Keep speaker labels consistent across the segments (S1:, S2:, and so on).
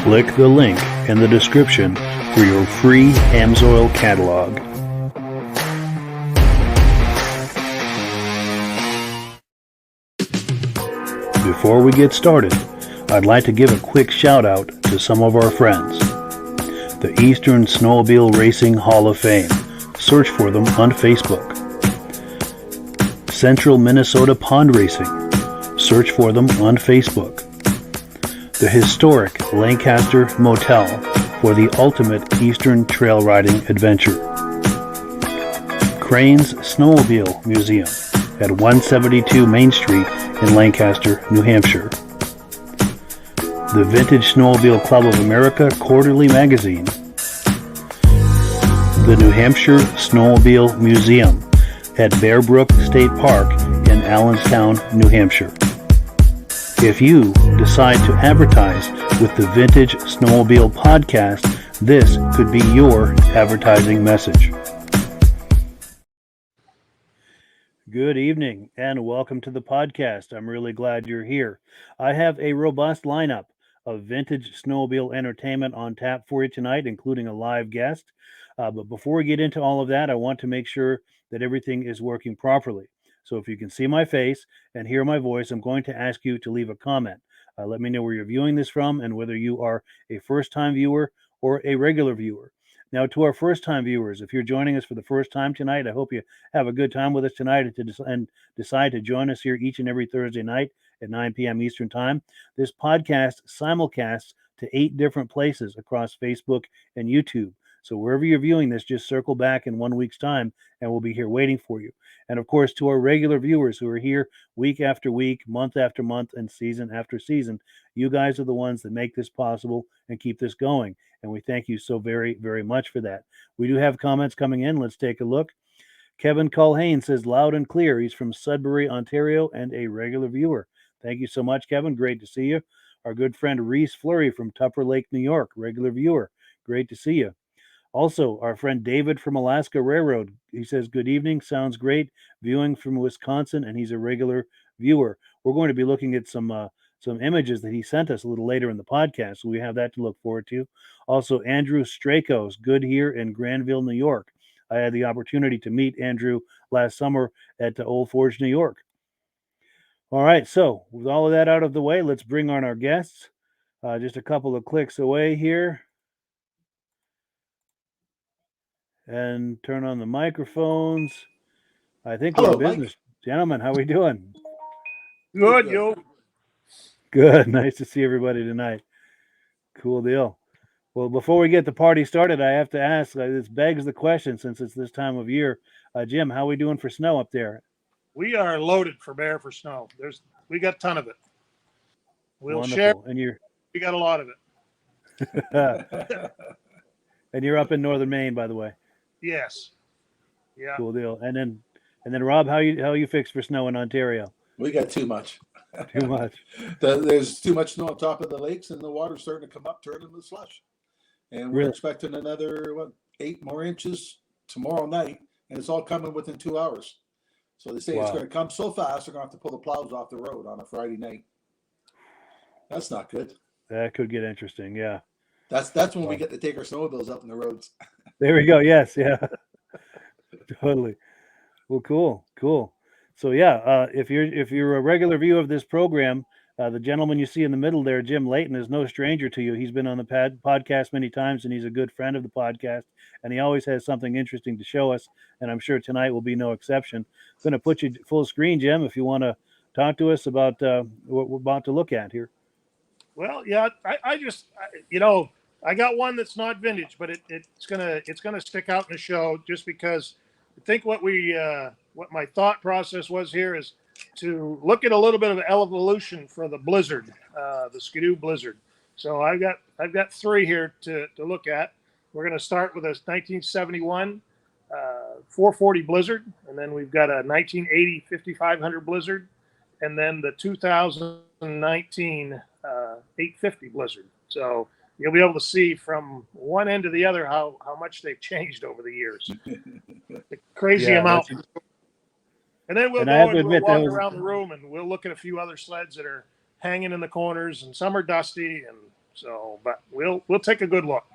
S1: Click the link in the description for your free Amsoil catalog. Before we get started, I'd like to give a quick shout out to some of our friends. The Eastern Snowmobile Racing Hall of Fame. Search for them on Facebook. Central Minnesota Pond Racing. Search for them on Facebook. The historic Lancaster Motel for the ultimate Eastern trail riding adventure. Crane's Snowmobile Museum at 172 Main Street in Lancaster, New Hampshire. The Vintage Snowmobile Club of America Quarterly Magazine. The New Hampshire Snowmobile Museum at Bear Brook State Park in Allenstown, New Hampshire. If you decide to advertise with the Vintage Snowmobile Podcast, this could be your advertising message. Good evening and welcome to the podcast. I'm really glad you're here. I have a robust lineup of vintage snowmobile entertainment on tap for you tonight, including a live guest. But before we get into all of that, I want to make sure that everything is working properly. So if you can see my face and hear my voice, I'm going to ask you to leave a comment. Let me know where you're viewing this from and whether you are a first-time viewer or a regular viewer. Now, to our first-time viewers, if you're joining us for the first time tonight, I hope you have a good time with us tonight and decide to join us here each and every Thursday night at 9 p.m. Eastern Time. This podcast simulcasts to 8 different places across Facebook and YouTube. So wherever you're viewing this, just circle back in 1 week's time and we'll be here waiting for you. And of course, to our regular viewers who are here week after week, month after month, and season after season, you guys are the ones that make this possible and keep this going. And we thank you so very, very much for that. We do have comments coming in. Let's take a look. Kevin Culhane says loud and clear. He's from Sudbury, Ontario, and a regular viewer. Thank you so much, Kevin. Great to see you. Our good friend Reese Fleury from Tupper Lake, New York, regular viewer. Great to see you. Also, our friend David from Alaska Railroad, he says, good evening, sounds great, viewing from Wisconsin, and he's a regular viewer. We're going to be looking at some images that he sent us a little later in the podcast, so we have that to look forward to. Also, Andrew Strakos, good here in Granville, New York. I had the opportunity to meet Andrew last summer at Old Forge, New York. All right, so with all of that out of the way, let's bring on our guests. Just a couple of clicks away here. And turn on the microphones. I think we're in business. Mike. Gentlemen, how we doing?
S2: Good, yo.
S1: Good. Nice to see everybody tonight. Cool deal. Well, before we get the party started, I have to ask. This begs the question, since it's this time of year. Jim, how we doing for snow up there?
S2: We are loaded for bear for snow. We got a ton of it. We'll share.
S1: Wonderful, and you're
S2: We got a lot of
S1: and
S2: it.
S1: you're up in northern Maine, by the way.
S2: Yes. Yeah.
S1: Cool deal. And then Rob, how you fixed for snow in Ontario?
S3: We got too much.
S1: Too much.
S3: There's too much snow on top of the lakes, and the water's starting to come up, turning to slush. And we're
S1: Really?
S3: expecting another 8 more inches tomorrow night, and it's all coming within 2 hours. So they say it's
S1: Wow.
S3: going to come so fast, they're going to have to pull the plows off the road on a Friday night. That's not good.
S1: That could get interesting. Yeah.
S3: That's when we
S1: Wow.
S3: get to take our snowmobiles up in the roads.
S1: There we go. Yes. Yeah. Totally. Well, cool. So yeah, if you're a regular viewer of this program, the gentleman you see in the middle there, Jim Leighton, is no stranger to you. He's been on the podcast many times, and he's a good friend of the podcast. And he always has something interesting to show us. And I'm sure tonight will be no exception. I'm going to put you full screen, Jim, if you want to talk to us about what we're about to look at here.
S2: Well, yeah. I got one that's not vintage, but it's gonna stick out in the show just because I think what my thought process was here is to look at a little bit of evolution for the Blizzard, the Skidoo Blizzard. So I've got 3 here to look at. We're going to start with a 1971 440 Blizzard, and then we've got a 1980 5500 Blizzard, and then the 2019 850 Blizzard. So you'll be able to see from one end to the other how much they've changed over the years. The crazy amount. And then we'll walk around the room and we'll look at a few other sleds that are hanging in the corners, and some are dusty, and so. But we'll take a good look.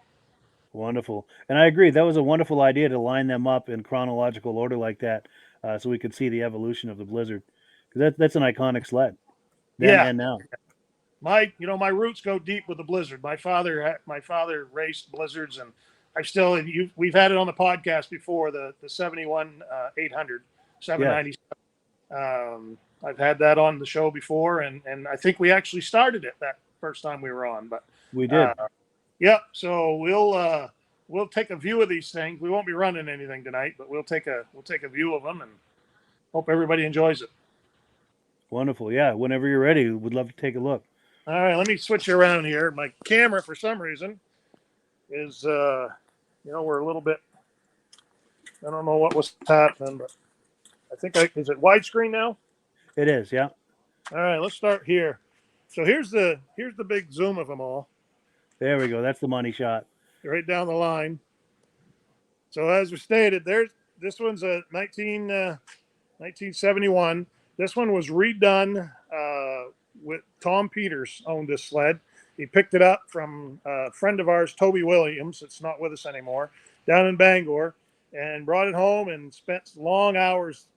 S1: Wonderful, and I agree. That was a wonderful idea to line them up in chronological order like that, so we could see the evolution of the Blizzard. Because that's an iconic sled. Then and now.
S2: My roots go deep with the Blizzard. My father raced Blizzards, and we've had it on the podcast before, the 71 800 797. I've had that on the show before, and I think we actually started it that first time we were on. But
S1: we did.
S2: So we'll take a view of these things. We won't be running anything tonight, but we'll take a view of them and hope everybody enjoys it.
S1: Wonderful. Yeah. Whenever you're ready, we'd love to take a look.
S2: All right, let me switch around here. My camera, for some reason, is, we're a little bit, I don't know what was happening, but I think is it widescreen now?
S1: It is, yeah.
S2: All right, let's start here. So here's the big zoom of them all.
S1: There we go. That's the money shot.
S2: Right down the line. So as we stated, this one's a 1971. This one was redone with Tom Peters owned this sled. He picked it up from a friend of ours, Toby Williams. It's not with us anymore, down in Bangor, and brought it home and spent long hours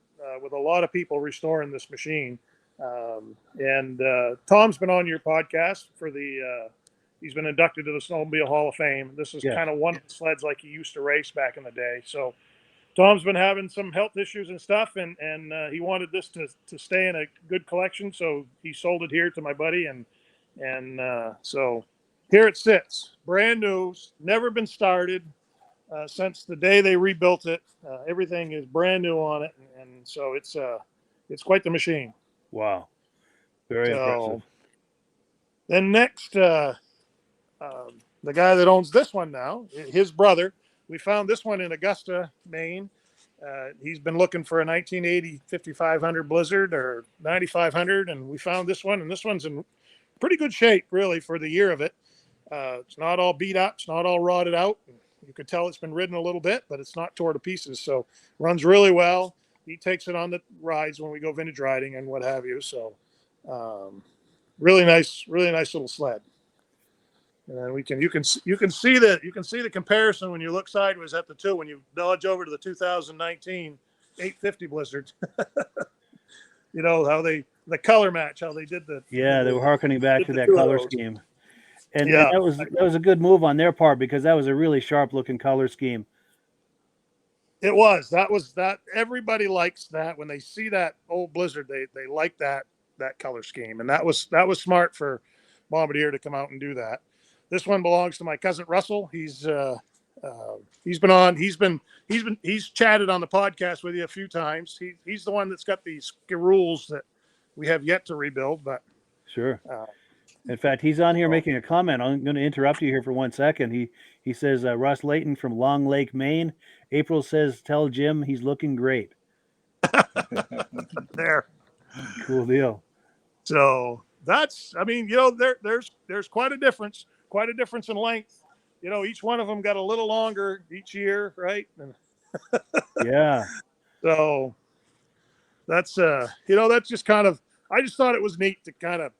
S2: with a lot of people restoring this machine. And Tom's been on your podcast for he's been inducted to the Snowmobile Hall of Fame. This is kind of one of the sleds like he used to race back in the day. So Tom's been having some health issues and stuff, and he wanted this to stay in a good collection, so he sold it here to my buddy, and so here it sits, brand new, never been started since the day they rebuilt it. Everything is brand new on it, and so it's quite the machine.
S1: Wow, very impressive.
S2: Then next, the guy that owns this one now, his brother. We found this one in Augusta, Maine. He's been looking for a 1980 5500 Blizzard or 9500, and we found this one. And this one's in pretty good shape, really, for the year of it. It's not all beat up. It's not all rotted out. You could tell it's been ridden a little bit, but it's not tore to pieces. So runs really well. He takes it on the rides when we go vintage riding and what have you. So really nice little sled. And you can see the comparison when you look sideways at the two when you dodge over to the 2019 850 Blizzard. How the color match, how they did the
S1: they were harkening back to that color scheme, and that was a good move on their part because that was a really sharp looking color scheme.
S2: It was that everybody likes that when they see that old Blizzard, they like that color scheme, and that was smart for Bombardier to come out and do that. This one belongs to my cousin Russell. He's chatted on the podcast with you a few times. He's the one that's got these rules that we have yet to rebuild, but
S1: Sure. In fact, he's on here making a comment. I'm going to interrupt you here for 1 second. He says, Russ Leighton from Long Lake, Maine. April says, tell Jim he's looking great.
S2: there.
S1: Cool deal.
S2: So that's, I mean, you know, there's quite a difference in length. You know, each one of them got a little longer each year, right? And
S1: yeah.
S2: So that's, you know, that's just kind of, I just thought it was neat to kind of,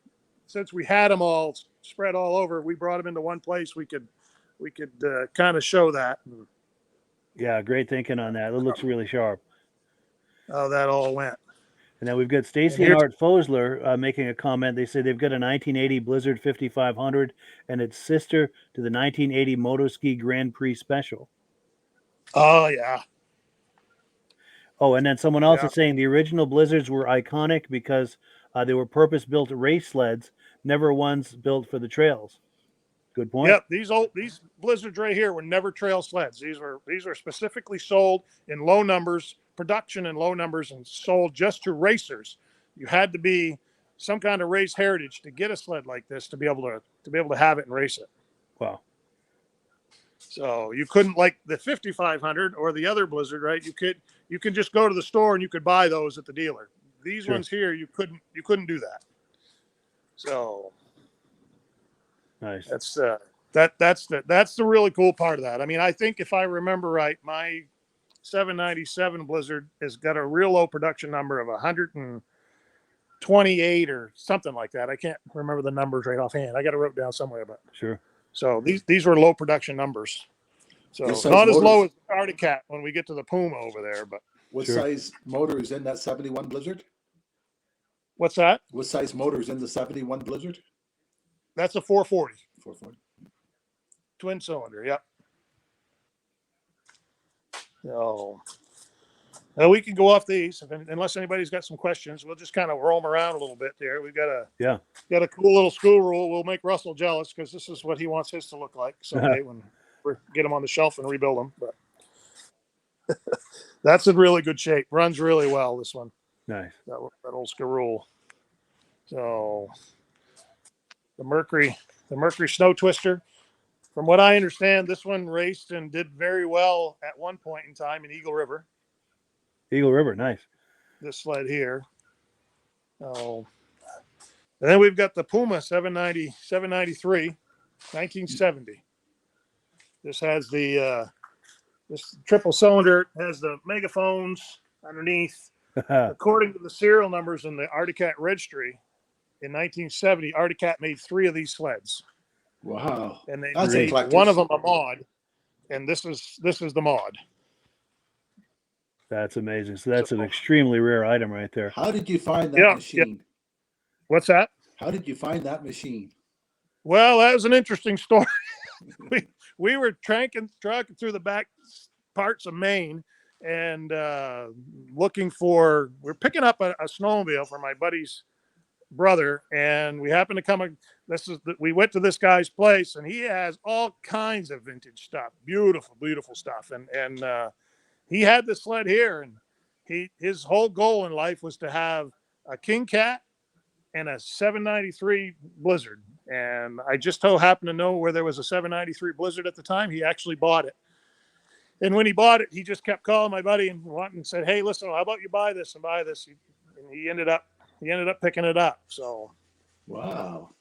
S2: since we had them all spread all over, we brought them into one place. We could kind of show that.
S1: Yeah, great thinking on that. It looks really sharp.
S2: How that all went.
S1: And then we've got Stacy and Art Fosler making a comment. They say they've got a 1980 Blizzard 5500 and its sister to the 1980 Motoski Grand Prix Special.
S2: Oh, yeah.
S1: Oh, and then someone else is saying the original Blizzards were iconic because they were purpose-built race sleds, never ones built for the trails. Good point.
S2: Yep, these Blizzards right here were never trail sleds. These were specifically sold in low numbers, production in low numbers, and sold just to racers. You had to be some kind of race heritage to get a sled like this to be able to have it and race it.
S1: Wow.
S2: So you couldn't, like the 5500 or the other Blizzard, right? You could just go to the store and you could buy those at the dealer. These ones here, you couldn't do that. So
S1: nice.
S2: That's the really cool part of that. I mean, I think if I remember right, my 797 Blizzard has got a real low production number of 128 or something like that. I can't remember the numbers right offhand. I got it wrote down somewhere, but
S1: sure.
S2: So these were low production numbers. So not as low as the Arctic Cat when we get to the Puma over there, but
S3: what size motor is in that 71 Blizzard?
S2: What's that?
S3: What size motor is in the 71 Blizzard?
S2: That's a 440.
S3: 440.
S2: Twin cylinder, yep. So we can go off these unless anybody's got some questions. We'll just kind of roam around a little bit there. We've got a cool little school rule. We'll make Russell jealous because this is what he wants his to look like someday when we get him on the shelf and rebuild them. But that's in really good shape. Runs really well, this one.
S1: Nice.
S2: That old Scarule. So the Mercury Snow Twister. From what I understand, this one raced and did very well at one point in time in Eagle River.
S1: Eagle River, nice.
S2: This sled here. Oh, and then we've got the Puma 793, 1970. This has the this triple cylinder, has the megaphones underneath. According to the serial numbers in the Arctic Cat registry, in 1970, Arctic Cat made 3 of these sleds.
S3: Wow!
S2: And they made one of them a mod, and this is the mod.
S1: That's amazing. So that's an extremely rare item right there.
S3: How did you find that machine?
S2: Yeah. What's that?
S3: How did you find that machine?
S2: Well, that was an interesting story. we were trucking through the back parts of Maine and we're picking up a snowmobile for my buddy's brother, and we happened to come. We went to this guy's place, and he has all kinds of vintage stuff, beautiful stuff, and he had this sled here, and his whole goal in life was to have a King Cat and a 793 Blizzard. And I just so happened to know where there was a 793 Blizzard at the time. He actually bought it. And when he bought it, he just kept calling my buddy and said, "Hey, listen, how about you buy this and buy this?" And he ended up picking it up. So,
S3: wow,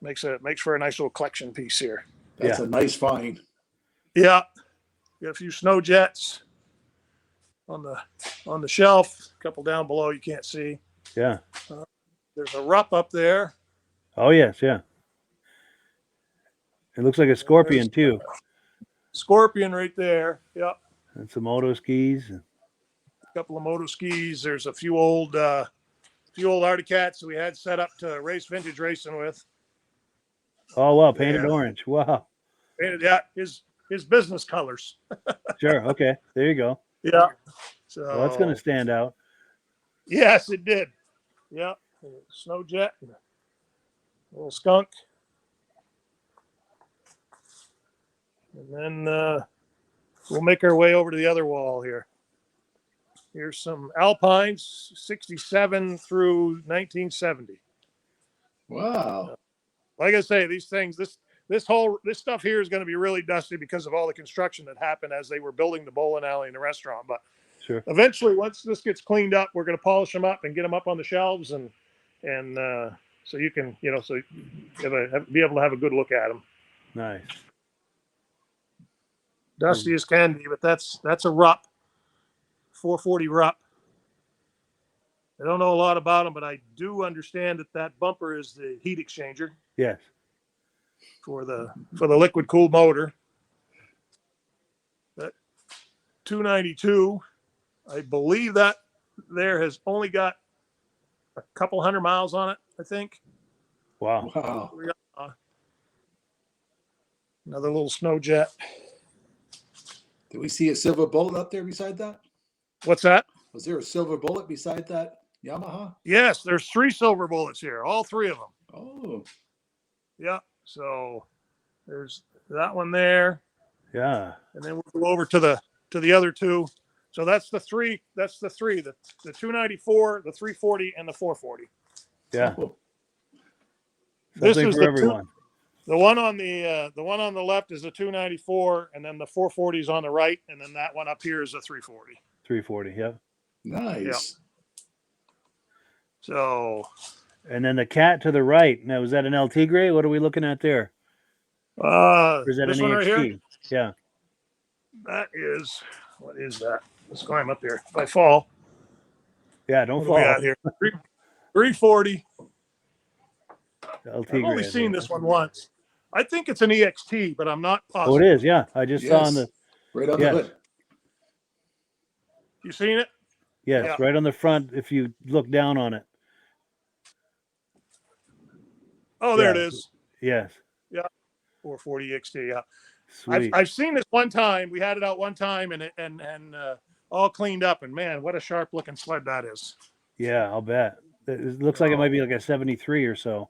S2: makes for a nice little collection piece here.
S3: That's a nice find.
S2: Yeah, got a few snow jets on the shelf. A couple down below you can't see.
S1: Yeah.
S2: There's a Rupp up there.
S1: Oh yes, yeah. It looks like a Scorpion too.
S2: Scorpion right there. Yep.
S1: And some moto skis.
S2: A couple of moto skis. There's a few old Arctic Cats we had set up to race vintage racing with.
S1: Oh wow, painted orange. Wow.
S2: Painted, yeah, his business colors.
S1: Sure. Okay. There you go.
S2: Yeah. So
S1: well, that's going to stand out.
S2: Yes, it did. Yeah. Snow jet. A little skunk. And then we'll make our way over to the other wall here. Here's some Alpines, 67 through 1970.
S3: Wow.
S2: Like I say, these things, this stuff here is going to be really dusty because of all the construction that happened as they were building the bowling alley and the restaurant. But
S1: Sure.
S2: eventually, once this gets cleaned up, we're going to polish them up and get them up on the shelves, and so you can, so you be able to have a good look at them.
S1: Nice.
S2: Dusty as can be, but that's a Rupp, 440 Rupp. I don't know a lot about them, but I do understand that bumper is the heat exchanger.
S1: Yes.
S2: For the liquid cooled motor. That 292, I believe that there has only got a couple 100 miles on it, I think.
S1: Wow.
S2: Another little snow jet.
S3: Did we see a silver bullet up there beside that?
S2: What's that?
S3: Was there a silver bullet beside that Yamaha?
S2: Yes, there's 3 silver bullets here, all 3 of them.
S3: Oh.
S2: Yeah, so there's that one there.
S1: Yeah.
S2: And then we'll go over to the other 2. So that's the 3. That's the 3. The 294, the 340, and the 440.
S1: Yeah.
S3: Oh.
S2: This
S1: Something
S2: is
S1: for everyone.
S2: The one on the left is a 294, and then the 440 is on the right, and then that one up here is a 340.
S1: 340. Yeah.
S3: Nice.
S2: Yeah. So.
S1: And then the cat to the right. Now, is that an LT gray? What are we looking at there? Or is that
S2: this
S1: an
S2: one right
S1: EXT?
S2: here?
S1: Yeah.
S2: That is, what is that? Let's climb up here. If I fall.
S1: Yeah, don't
S2: What do we
S1: fall.
S2: got here? 340.
S1: LT
S2: I've only
S1: gray,
S2: seen this one once. I think it's an EXT, but I'm not positive.
S1: Oh, it is. Yeah. I just saw on the.
S3: Right on
S1: Yes.
S3: the hood.
S2: You seen it?
S1: Yes,
S2: Yeah.
S1: right on the front if you look down on it.
S2: Oh, there
S1: Yeah.
S2: it is.
S1: Yes.
S2: 440 EXT. Yeah.
S1: Sweet.
S2: I've seen this one time. We had it out one time and all cleaned up. And man, what a sharp looking sled that is.
S1: Yeah, I'll bet. It looks like it might be like a 73 or so.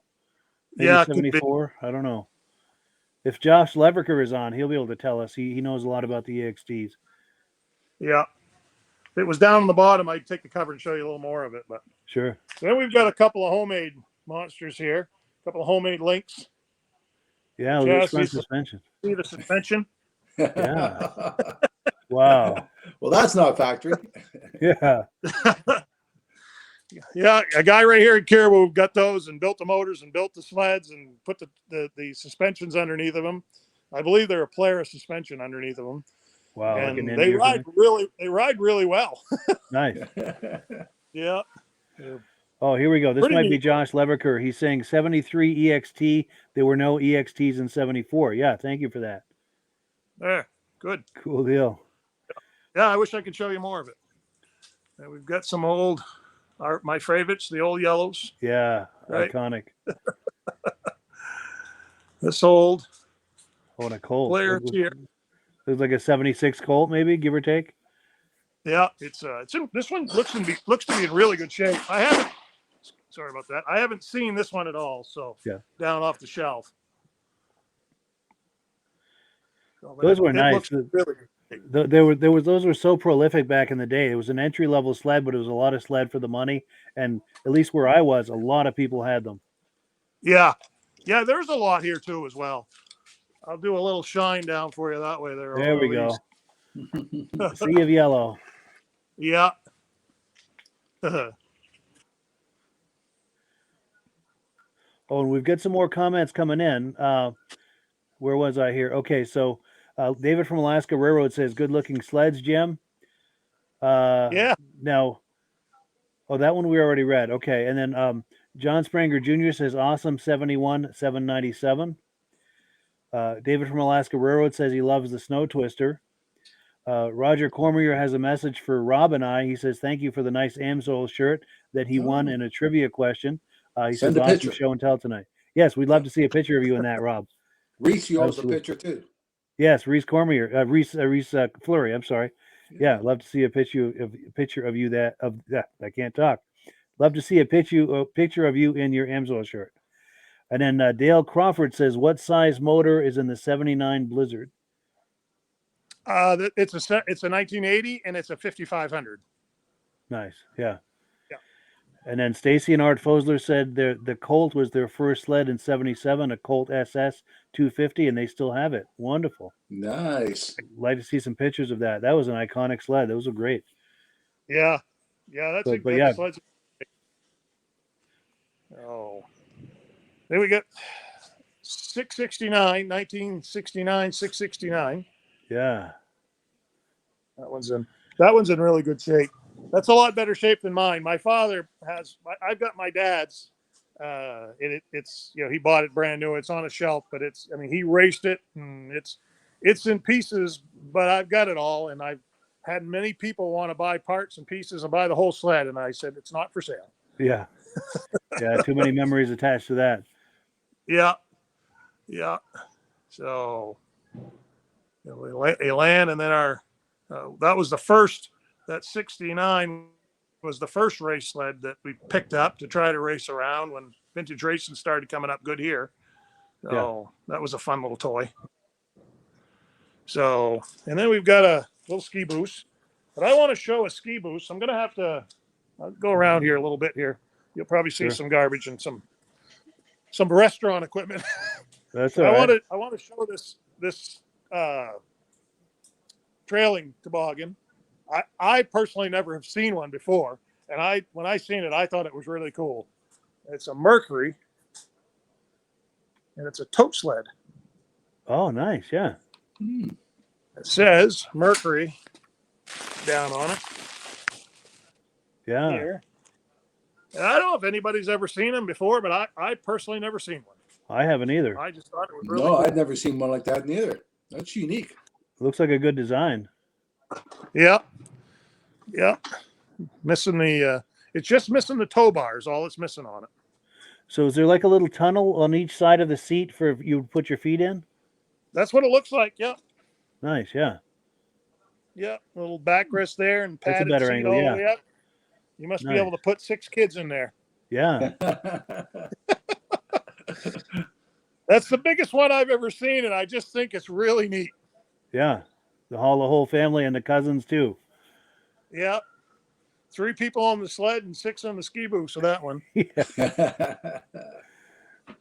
S1: Maybe
S2: Yeah, it could be.
S1: 74. I don't know. If Josh Leverker is on, he'll be able to tell us. He knows a lot about the EXTs.
S2: Yeah. If it was down on the bottom, I'd take the cover and show you a little more of it. But
S1: Sure.
S2: then we've got a couple of homemade monsters here. A couple of homemade links.
S1: Yeah, look at
S2: Chassis,
S1: front suspension.
S2: See the suspension?
S1: Yeah. Wow.
S3: Well, that's not factory.
S1: Yeah.
S2: Yeah, a guy right here at Caribou got those and built the motors and built the sleds and put the suspensions underneath of them. I believe they're a Polaris suspension underneath of them.
S1: Wow. like
S2: And
S1: an
S2: they
S1: Indy or
S2: ride
S1: something?
S2: really well.
S1: Nice.
S2: Yeah.
S1: Oh, here we go. This
S2: Pretty
S1: might be
S2: neat.
S1: Josh Leverker. He's saying 73 EXT. There were no EXTs in 74. Yeah, thank you for that.
S2: There. Good.
S1: Cool deal.
S2: Yeah, I wish I could show you more of it. And we've got some old, my favorites, the old yellows.
S1: Yeah,
S2: Right.
S1: iconic.
S2: This old
S1: Oh, and a Colt.
S2: Polaris here.
S1: Looks like a 76 Colt, maybe, give or take.
S2: Yeah, it's in, this one looks to be in really good shape. Sorry about that. I haven't seen this one at all. So
S1: Yeah.
S2: down off the shelf. So, but
S1: Those were
S2: it
S1: nice.
S2: looks really good.
S1: Those were so prolific back in the day. It was an entry level sled, but it was a lot of sled for the money. And at least where I was, a lot of people had them.
S2: Yeah. Yeah, there's a lot here too as well. I'll do a little shine down for you that way.
S1: There we go.
S2: go.
S1: Sea of yellow.
S2: Yeah.
S1: Oh, and we've got some more comments coming in. Where was I here? Okay, so David from Alaska Railroad says, "Good looking sleds, Jim."
S2: Yeah.
S1: Now, oh, that one we already read. Okay, and then John Spranger Jr. says, "Awesome 71 797." David from Alaska Railroad says he loves the Snow Twister. Roger Cormier has a message for Rob and I. He says, "Thank you for the nice Amsoil shirt that he won in a trivia question." He
S3: Send
S1: says,
S3: a
S1: "Awesome
S3: picture.
S1: show and tell tonight." Yes, we'd love to see a picture of you in that, Rob.
S3: Reese, you owns the
S1: Absolutely.
S3: picture too.
S1: Yes, Reese Cormier, Reese Fleury. I'm sorry. Yeah, love to see a picture of you that I can't talk. Love to see a picture of you in your Amsoil shirt. And then Dale Crawford says, "What size motor is in the 79 Blizzard?"
S2: It's a 1980 and it's a 5500.
S1: Nice. Yeah.
S2: Yeah.
S1: And then Stacy and Art Fosler said the Colt was their first sled in '77, a Colt SS 250, and they still have it. Wonderful.
S3: Nice.
S1: Like to see some pictures of that. That was an iconic sled. Those were great.
S2: Yeah. That's
S1: But yeah.
S2: sled's. Oh. Then we got 669, 1969, 669.
S1: Yeah.
S2: That one's in really good shape. That's a lot better shape than mine. My father I've got my dad's. It's he bought it brand new. It's on a shelf, but he raced it and it's in pieces, but I've got it all, and I've had many people want to buy parts and pieces and buy the whole sled, and I said it's not for sale.
S1: Yeah. Yeah. Too many memories attached to that.
S2: Yeah. So Elan, and then that was the first. That 69 was the first race sled that we picked up to try to race around when vintage racing started coming up good here. So That was a fun little toy. So, and then we've got a little ski boost, but I want to show a ski boost. I'm going to have to go around here a little bit here. You'll probably see some garbage and some restaurant equipment.
S1: That's all right.
S2: I want to show this trailing toboggan. I personally never have seen one before, and when I seen it, I thought it was really cool. It's a Mercury, and it's a tote sled.
S1: Oh, nice. Yeah.
S2: It says Mercury down on it.
S1: Yeah.
S2: Here. And I don't know if anybody's ever seen them before, but I personally never seen one.
S1: I haven't either.
S2: I just thought it was really cool.
S3: I've never seen one like that neither. That's unique.
S1: Looks like a good design.
S2: Yeah. Missing it's just missing the tow bars. All it's missing on it.
S1: So is there like a little tunnel on each side of the seat for you to put your feet in?
S2: That's what it looks like. Yeah.
S1: Nice. Yeah.
S2: Yeah. Little backrest there and padded
S1: That's a better
S2: seat
S1: angle.
S2: all
S1: Yeah.
S2: the way up. You must be
S1: Nice.
S2: able to put 6 kids in there.
S1: Yeah.
S2: That's the biggest one I've ever seen, and I just think it's really neat.
S1: Yeah. The whole family and the cousins too.
S2: Yeah. 3 people on the sled and 6 on the ski boost. So that one.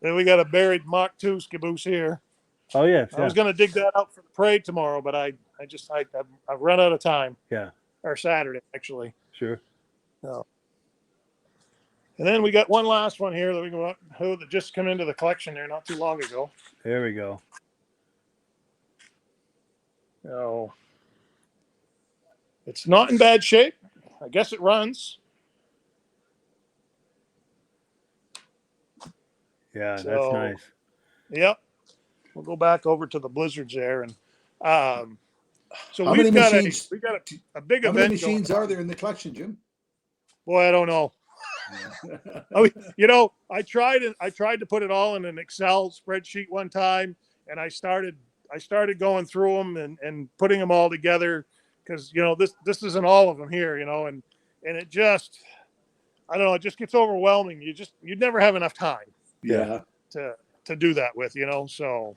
S2: Then we got a buried Mach 2 ski boost here.
S1: Oh yeah.
S2: I was going to dig that out for the parade tomorrow, but I've run out of time.
S1: Yeah.
S2: Or Saturday, actually.
S1: Sure.
S2: No. And then we got one last one here that just come into the collection there not too long ago.
S1: There we go.
S2: So it's not in bad shape. I guess it runs.
S1: Yeah, that's nice.
S2: Yep. We'll go back over to the blizzards there, and so
S3: How
S2: we've
S3: many
S2: got
S3: machines-
S2: a big
S3: How
S2: event.
S3: many machines
S2: going on.
S3: are there in the collection, Jim?
S2: Boy, I don't know. I tried to put it all in an Excel spreadsheet one time, and I started going through them and putting them all together because this isn't all of them here, and it just, I don't know, it just gets overwhelming. You'd never have enough time.
S3: Yeah.
S2: To do that with, so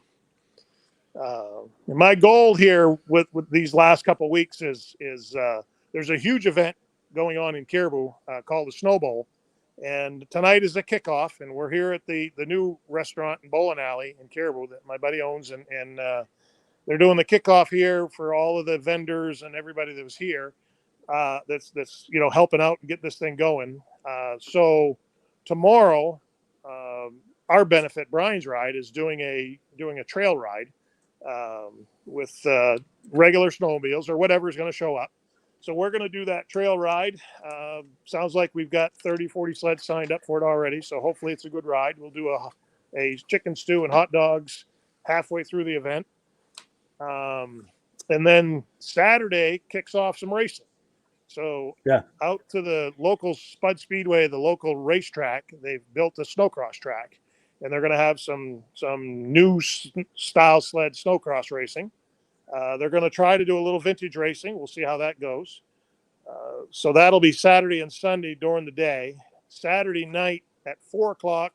S2: my goal here with these last couple of weeks is there's a huge event going on in Caribou called the Snow Bowl, and tonight is the kickoff, and we're here at the new restaurant and bowling alley in Caribou that my buddy owns, and they're doing the kickoff here for all of the vendors and everybody that was here that's helping out and get this thing going. So tomorrow, our benefit, Brian's Ride, is doing a trail ride with regular snowmobiles or whatever is going to show up. So we're going to do that trail ride. Sounds like we've got 30, 40 sleds signed up for it already. So hopefully it's a good ride. We'll do a chicken stew and hot dogs halfway through the event. And then Saturday kicks off some racing. So out to the local Spud Speedway, the local racetrack, they've built a snowcross track, and they're going to have some new style sled snowcross racing. They're going to try to do a little vintage racing. We'll see how that goes. So that'll be Saturday and Sunday during the day. Saturday night at 4:00,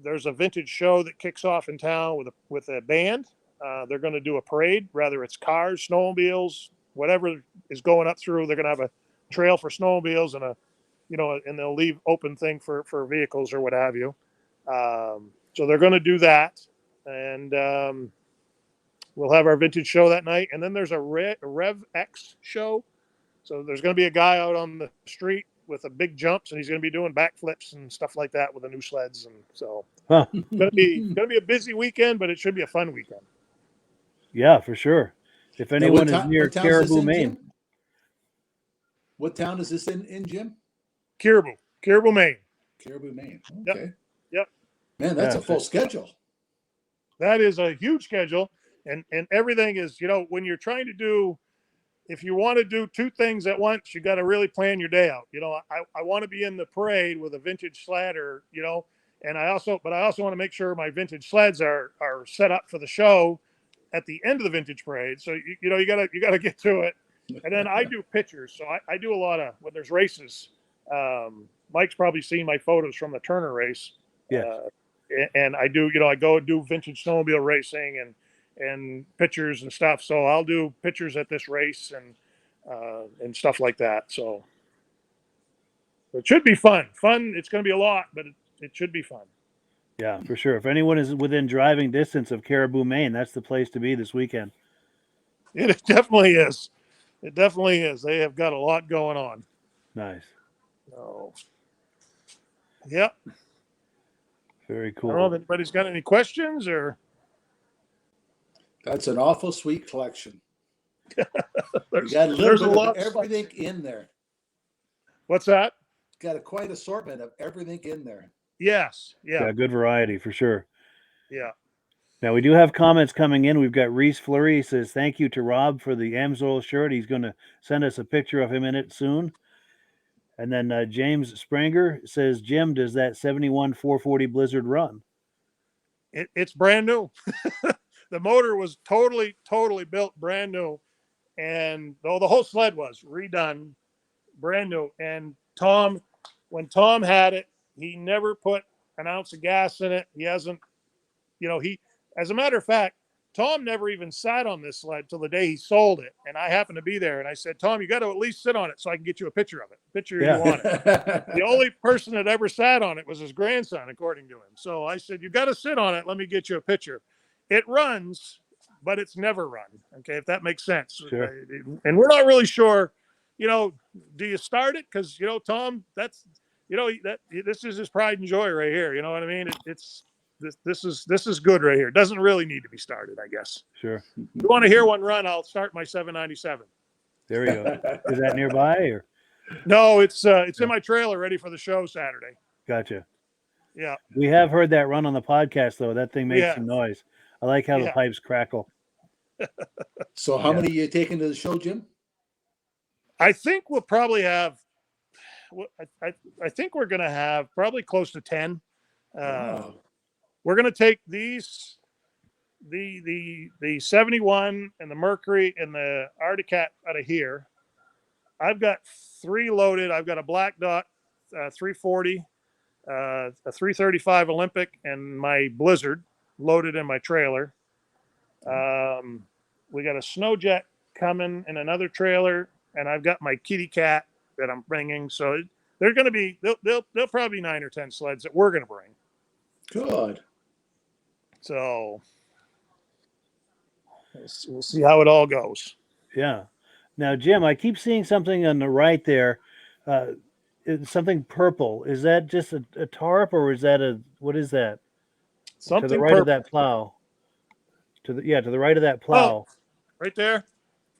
S2: there's a vintage show that kicks off in town with a band. they're going to do a parade, whether it's cars, snowmobiles, whatever is going up through. They're going to have a trail for snowmobiles and and they'll leave open thing for vehicles or what have you. So they're going to do that, and we'll have our vintage show that night. And then there's a Rev X show. So there's going to be a guy out on the street with a big jumps, and he's going to be doing backflips and stuff like that with the new sleds. And so it's going to be a busy weekend, but it should be a fun weekend.
S1: Yeah, for sure. If anyone is near Caribou, Maine.
S3: Jim? What town is this in, Jim?
S2: Caribou, Maine.
S3: Caribou, Maine. Okay.
S2: Yep.
S3: Man, that's a full schedule.
S2: That is a huge schedule. And everything is, when you're trying to do, if you want to do two things at once, you got to really plan your day out. I want to be in the parade with a vintage sled and I also want to make sure my vintage sleds are set up for the show at the end of the vintage parade. So, you gotta get to it. And then I do pictures. So I do a lot of, when there's races, Mike's probably seen my photos from the Turner race.
S1: Yeah.
S2: And I do, I go and do vintage snowmobile racing and pictures and stuff. So I'll do pictures at this race and stuff like that. So it should be fun. It's going to be a lot, but it should be fun.
S1: Yeah, for sure. If anyone is within driving distance of Caribou, Maine, that's the place to be this weekend.
S2: It definitely is. It definitely is. They have got a lot going on.
S1: Nice.
S2: So, yep.
S1: Very cool.
S2: I don't know if anybody's got any questions or.
S3: That's an awful sweet collection.
S2: there's
S3: a lot of everything in there.
S2: What's that?
S3: Got a quite assortment of everything in there.
S2: Yes. Yeah.
S1: Good variety for sure.
S2: Yeah.
S1: Now we do have comments coming in. We've got Reese Fleury. He says, thank you to Rob for the Amsoil shirt. He's going to send us a picture of him in it soon. And then James Spranger says, Jim, does that 71 440 Blizzard run?
S2: It's brand new. The motor was totally built brand new. And the whole sled was redone, brand new. And when Tom had it, he never put an ounce of gas in it. He hasn't, as a matter of fact, Tom never even sat on this sled till the day he sold it. And I happened to be there. And I said, Tom, you got to at least sit on it so I can get you a picture of it. You want it. The only person that ever sat on it was his grandson, according to him. So I said, you got to sit on it. Let me get you a picture. It runs, but it's never run. Okay. If that makes sense.
S1: Sure.
S2: And we're not really sure, do you start it? Cause Tom, that's, this is his pride and joy right here. You know what I mean? This is good right here. It doesn't really need to be started, I guess.
S1: Sure.
S2: If you want to hear one run, I'll start my 797.
S1: There we go. Is that nearby or?
S2: No, it's in my trailer ready for the show Saturday.
S1: Gotcha.
S2: Yeah.
S1: We have heard that run on the podcast though. That thing makes some noise. I like how the pipes crackle.
S3: So how many are you taking to the show, Jim?
S2: I think we'll probably have, I think we're going to have probably close to 10.
S3: Wow.
S2: We're going to take these, the 71 and the Mercury and the Arctic Cat out of here. I've got 3 loaded. I've got a Black Dot 340, a 335 Olympic, and my Blizzard loaded in my trailer. We got a Snowjet coming in another trailer, and I've got my Kitty Cat that I'm bringing. So they're going to be, they'll probably be 9 or 10 sleds that we're going to bring.
S3: Good.
S2: So we'll see how it all goes.
S1: Yeah. Now, Jim, I keep seeing something on the right there. It's something purple. Is that just a tarp, or is that what is that?
S2: Something
S1: to the right
S2: purple.
S1: of that plow. To the right of that plow.
S2: Oh, right there.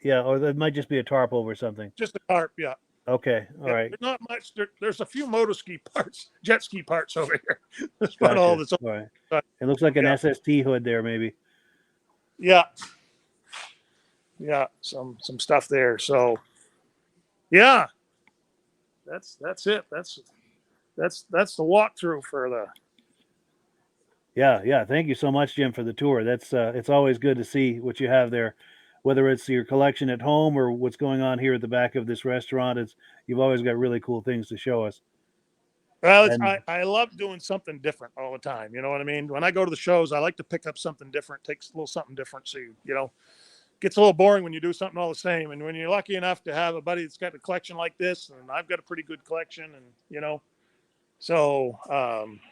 S1: Yeah, or that might just be a tarp over something.
S2: Just a tarp, yeah.
S1: Okay, all right.
S2: There's not much. There's a few motor ski parts, jet ski parts over here. That's
S1: Gotcha.
S2: about all that's.
S1: All right. It looks like an SST hood there, maybe.
S2: Yeah. Yeah, some stuff there. So, yeah, that's it. That's the walkthrough for the.
S1: Yeah. Thank you so much, Jim, for the tour. That's it's always good to see what you have there, whether it's your collection at home or what's going on here at the back of this restaurant. You've always got really cool things to show us.
S2: Well,
S1: And
S2: I love doing something different all the time. You know what I mean? When I go to the shows, I like to pick up something different, takes a little something different. So, gets a little boring when you do something all the same. And when you're lucky enough to have a buddy that's got a collection like this, and I've got a pretty good collection, and, so,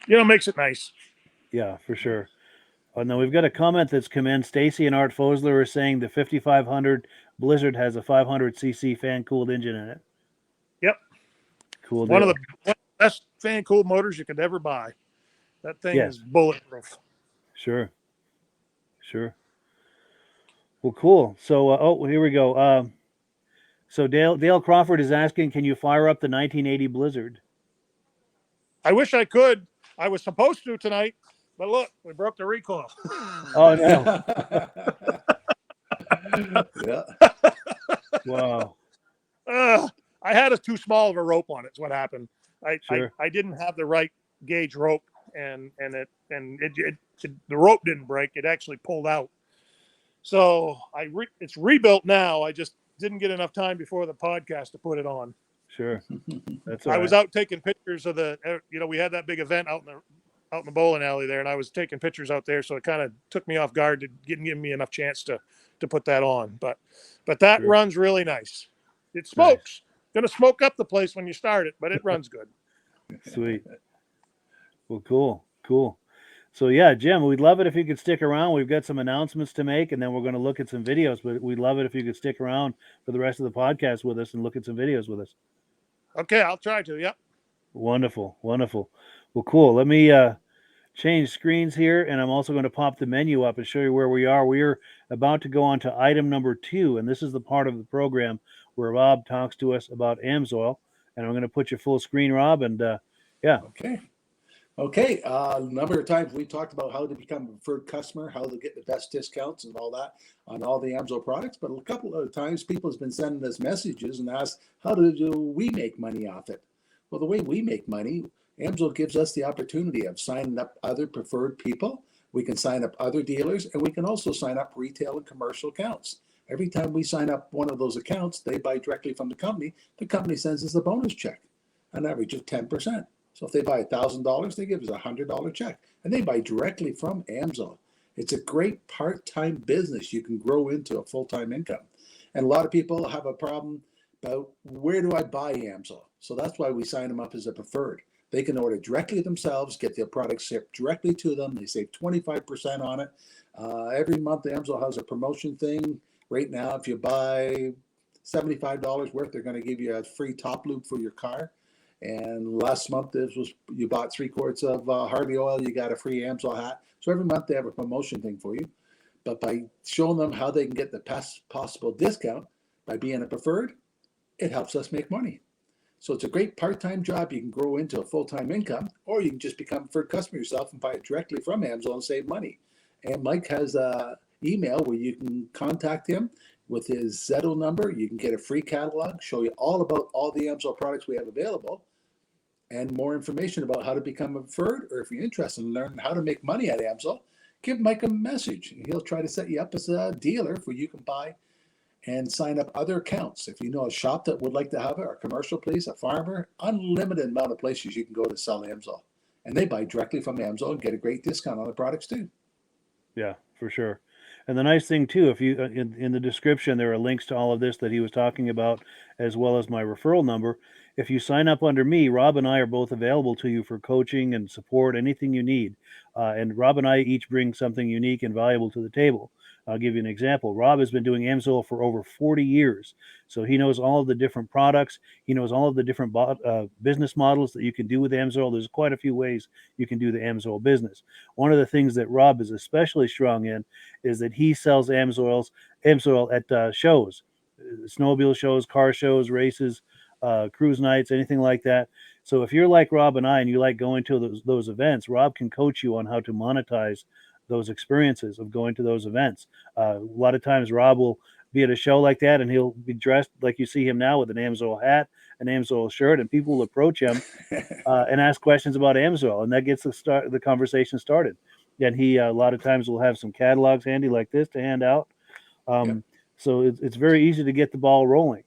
S2: makes it nice.
S1: yeah, for sure. Oh, no, we've got a comment that's come in. Stacy and Art Fosler are saying the 5500 Blizzard has a 500cc fan cooled engine in it.
S2: Yep.
S1: Cool
S2: One
S1: deal.
S2: of the best fan cooled motors you could ever buy. That thing
S1: Yes.
S2: is bulletproof.
S1: Sure. Well, cool. So, here we go. So Dale Crawford is asking, can you fire up the 1980 Blizzard?
S2: I wish I could. I was supposed to tonight, but look, we broke the recoil.
S1: Oh no!
S3: Yeah.
S1: Wow.
S2: I had a too small of a rope on it. Is what happened.
S1: Sure.
S2: I didn't have the right gauge rope, and the rope didn't break. It actually pulled out. So it's rebuilt now. I just didn't get enough time before the podcast to put it on.
S1: Sure. That's all
S2: I
S1: right.
S2: was out taking pictures of we had that big event out in the bowling alley there, and I was taking pictures out there, so it kind of took me off guard to give me enough chance to put that on. But that
S1: Sure.
S2: runs really nice. It smokes. Gonna smoke up the place when you start it, but it runs good.
S1: Sweet. Well, cool. So yeah, Jim, we'd love it if you could stick around. We've got some announcements to make, and then we're going to look at some videos. But we'd love it if you could stick around for the rest of the podcast with us and look at some videos with us.
S2: Okay, I'll try to. Yep.
S1: Wonderful. Well, cool. Let me change screens here, and I'm also going to pop the menu up and show you where we are. We are about to go on to item number 2, and this is the part of the program where Rob talks to us about AMSOIL. And I'm going to put you full screen, Rob, and yeah.
S3: Okay. A number of times we talked about how to become a preferred customer, how to get the best discounts and all that on all the AMSOIL products. But a couple of times people have been sending us messages and asked, how do we make money off it? Well, the way we make money, AMSOIL gives us the opportunity of signing up other preferred people. We can sign up other dealers, and we can also sign up retail and commercial accounts. Every time we sign up one of those accounts, they buy directly from the company. The company sends us a bonus check, an average of 10%. So if they buy $1,000, they give us a $100 check, and they buy directly from AMSOIL. It's a great part-time business you can grow into a full-time income. And a lot of people have a problem about where do I buy AMSOIL? So that's why we sign them up as a preferred. They can order directly themselves, get their product shipped directly to them. They save 25% on it. Every month, AMSOIL has a promotion thing. Right now, if you buy $75 worth, they're going to give you a free top loop for your car. And last month, you bought 3 quarts of Harvey oil, you got a free AMSOIL hat. So every month they have a promotion thing for you. But by showing them how they can get the best possible discount by being a preferred, it helps us make money. So it's a great part-time job you can grow into a full-time income, or you can just become a preferred customer yourself and buy it directly from AMSOIL and save money. And Mike has an email where you can contact him with his Zetto number. You can get a free catalog, show you all about all the AMSOIL products we have available, and more information about how to become a preferred, or if you're interested in learning how to make money at AMSOIL, give Mike a message. He'll try to set you up as a dealer where you can buy and sign up other accounts. If you know a shop that would like to have it, or a commercial place, a farmer, unlimited amount of places you can go to sell AMSOIL. And they buy directly from AMSOIL and get a great discount on the products too.
S1: Yeah, for sure. And the nice thing too, if you in the description there are links to all of this that he was talking about, as well as my referral number. If you sign up under me, Rob and I are both available to you for coaching and support, anything you need. And Rob and I each bring something unique and valuable to the table. I'll give you an example. Rob has been doing AMSOIL for over 40 years. So he knows all of the different products. He knows all of the different business models that you can do with AMSOIL. There's quite a few ways you can do the AMSOIL business. One of the things that Rob is especially strong in is that he sells AMSOIL at shows, snowmobile shows, car shows, races, cruise nights, anything like that. So if you're like Rob and I and you like going to those events, Rob can coach you on how to monetize those experiences of going to those events. A lot of times Rob will be at a show like that and he'll be dressed like you see him now with an AMSOIL hat, an AMSOIL shirt, and people will approach him and ask questions about AMSOIL, and that gets the conversation started. And he a lot of times will have some catalogs handy like this to hand out. So it's very easy to get the ball rolling.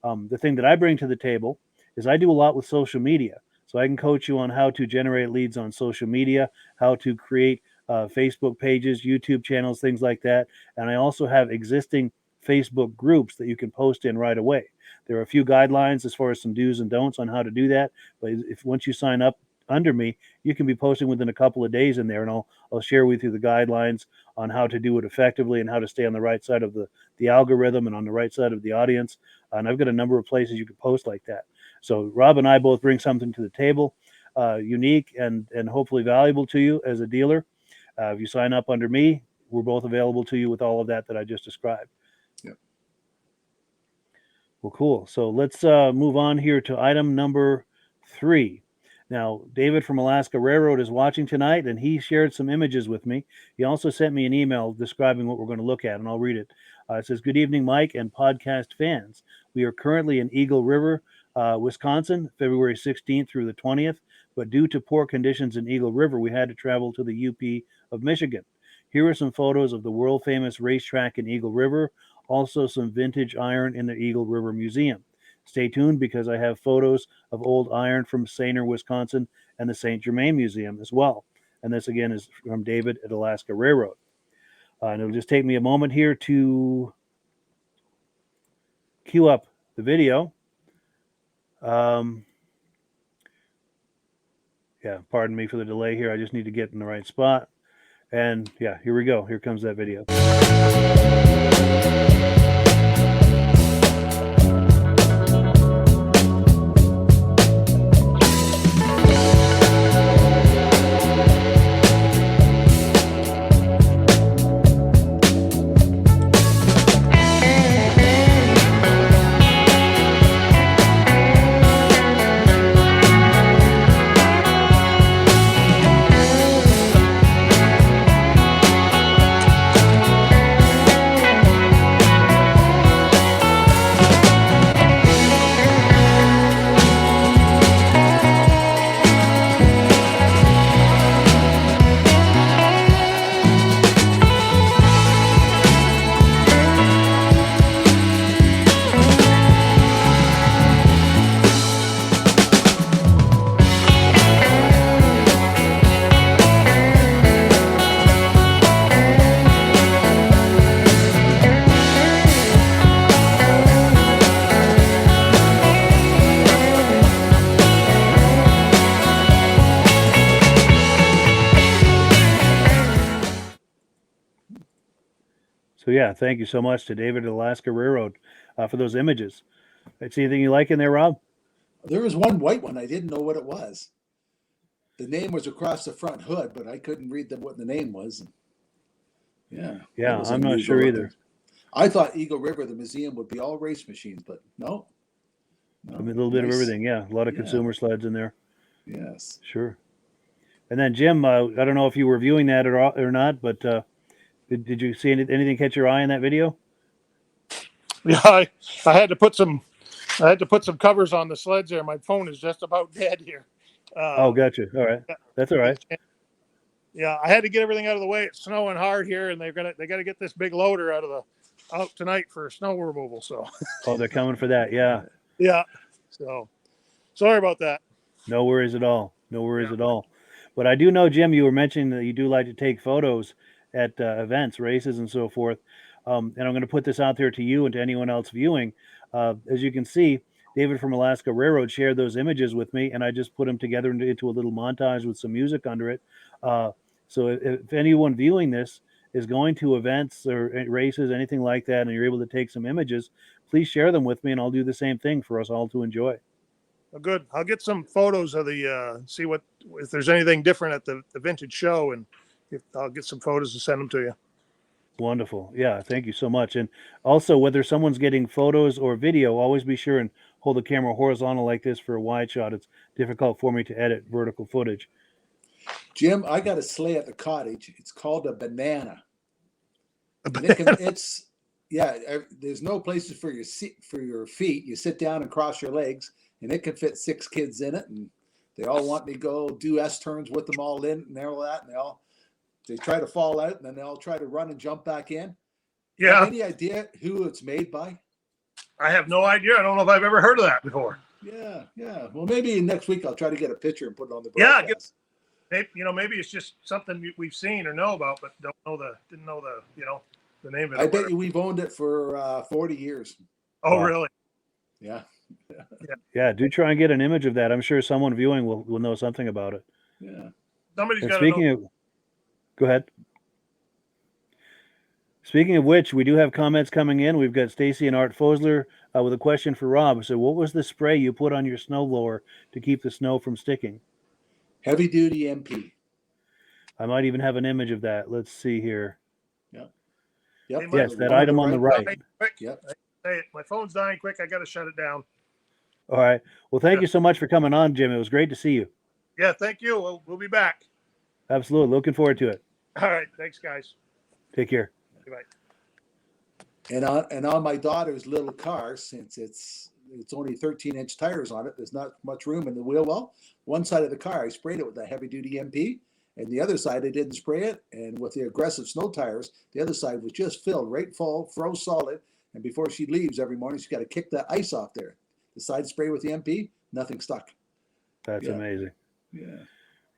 S1: The thing that I bring to the table is I do a lot with social media. So I can coach you on how to generate leads on social media, how to create Facebook pages, YouTube channels, things like that. And I also have existing Facebook groups that you can post in right away. There are a few guidelines as far as some do's and don'ts on how to do that. But if once you sign up under me, you can be posting within a couple of days in there, and I'll share with you the guidelines on how to do it effectively and how to stay on the right side of the algorithm and on the right side of the audience. And I've got a number of places you can post like that. So Rob and I both bring something to the table, unique and hopefully valuable to you as a dealer. If you sign up under me, we're both available to you with all of that I just described.
S3: Yep.
S1: Well, cool. So let's move on here to item number 3. Now, David from Alaska Railroad is watching tonight, and he shared some images with me. He also sent me an email describing what we're going to look at, and I'll read it. It says, "Good evening, Mike and podcast fans. We are currently in Eagle River, Wisconsin, February 16th through the 20th, but due to poor conditions in Eagle River, we had to travel to the UP of Michigan. Here are some photos of the world-famous racetrack in Eagle River, also some vintage iron in the Eagle River Museum. Stay tuned because I have photos of old iron from Sainer, Wisconsin, and the St. Germain Museum as well." And this, again, is from David at Alaska Railroad. And it'll just take me a moment here to queue up the video. Yeah, pardon me for the delay here. I just need to get in the right spot. And yeah, here we go. Here comes that video. So yeah, thank you so much to David at Alaska Railroad for those images. See anything you like in there, Rob?
S3: There was one white one. I didn't know what it was. The name was across the front hood, but I couldn't read what the name was. Yeah.
S1: Yeah, I'm not sure either.
S3: I thought Eagle River, the museum, would be all race machines, but no.
S1: I mean, a little bit of everything. Yeah, a lot of consumer sleds in there.
S3: Yes.
S1: Sure. And then Jim, I don't know if you were viewing that or not, but did you see anything catch your eye in that video?
S2: Yeah, I had to put some covers on the sleds there. My phone is just about dead here.
S1: Oh, gotcha. All right, that's all right.
S2: Yeah, I had to get everything out of the way. It's snowing hard here, and they got to get this big loader out tonight for snow removal. So.
S1: Oh, they're coming for that. Yeah.
S2: Yeah. So, sorry about that.
S1: No worries at all. No worries at all. But I do know, Jim, you were mentioning that you do like to take photos at events, races, and so forth. And I'm going to put this out there to you and to anyone else viewing. As you can see, David from Alaska Railroad shared those images with me, and I just put them together into a little montage with some music under it. So if anyone viewing this is going to events or races, anything like that, and you're able to take some images, please share them with me, and I'll do the same thing for us all to enjoy.
S2: Well, good. I'll get some photos of see if there's anything different at the Vintage Show, and I'll get some photos and send them to you.
S1: Wonderful. Yeah, thank you so much. And also, whether someone's getting photos or video, always be sure and hold the camera horizontal like this for a wide shot. It's difficult for me to edit vertical footage.
S3: Jim, I got a sleigh at the cottage. It's called a banana. There's no places for your feet. You sit down and cross your legs, and it can fit 6 kids in it, and they all want me to go do S-turns with them all in and all that, and they try to fall out, and then they all try to run and jump back in.
S2: Yeah.
S3: Any idea who it's made by?
S2: I have no idea. I don't know if I've ever heard of that before.
S3: Yeah. Well, maybe next week I'll try to get a picture and put it on the
S2: Yeah,
S3: broadcast.
S2: maybe it's just something we've seen or know about, but didn't know the name of it.
S3: I bet you we've owned it for 40 years.
S2: Oh,
S1: Wow.
S2: really?
S3: Yeah.
S1: Yeah, do try and get an image of that. I'm sure someone viewing will know something about it.
S3: Yeah.
S2: Somebody's
S1: And
S2: got to know.
S1: speaking of, go ahead. Speaking of which, we do have comments coming in. We've got Stacy and Art Fosler with a question for Rob. So, what was the spray you put on your snowblower to keep the snow from sticking?
S3: Heavy duty MP.
S1: I might even have an image of that. Let's see here.
S3: Yep.
S1: Yes, that item on the right.
S2: Quick.
S3: Yep.
S2: Hey, my phone's dying quick. I got to shut it down.
S1: All right. Well, thank you so much for coming on, Jim. It was great to see you.
S2: Yeah, thank you. We'll be back.
S1: Absolutely. Looking forward to it.
S2: All right. Thanks, guys.
S1: Take care.
S2: Bye.
S3: And on my daughter's little car, since it's only 13-inch tires on it, there's not much room in the wheel well. One side of the car, I sprayed it with a heavy-duty MP, and the other side, I didn't spray it. And with the aggressive snow tires, the other side was just filled right full, froze solid. And before she leaves every morning, she's got to kick that ice off there. The side spray with the MP, nothing stuck.
S1: That's amazing.
S3: Yeah.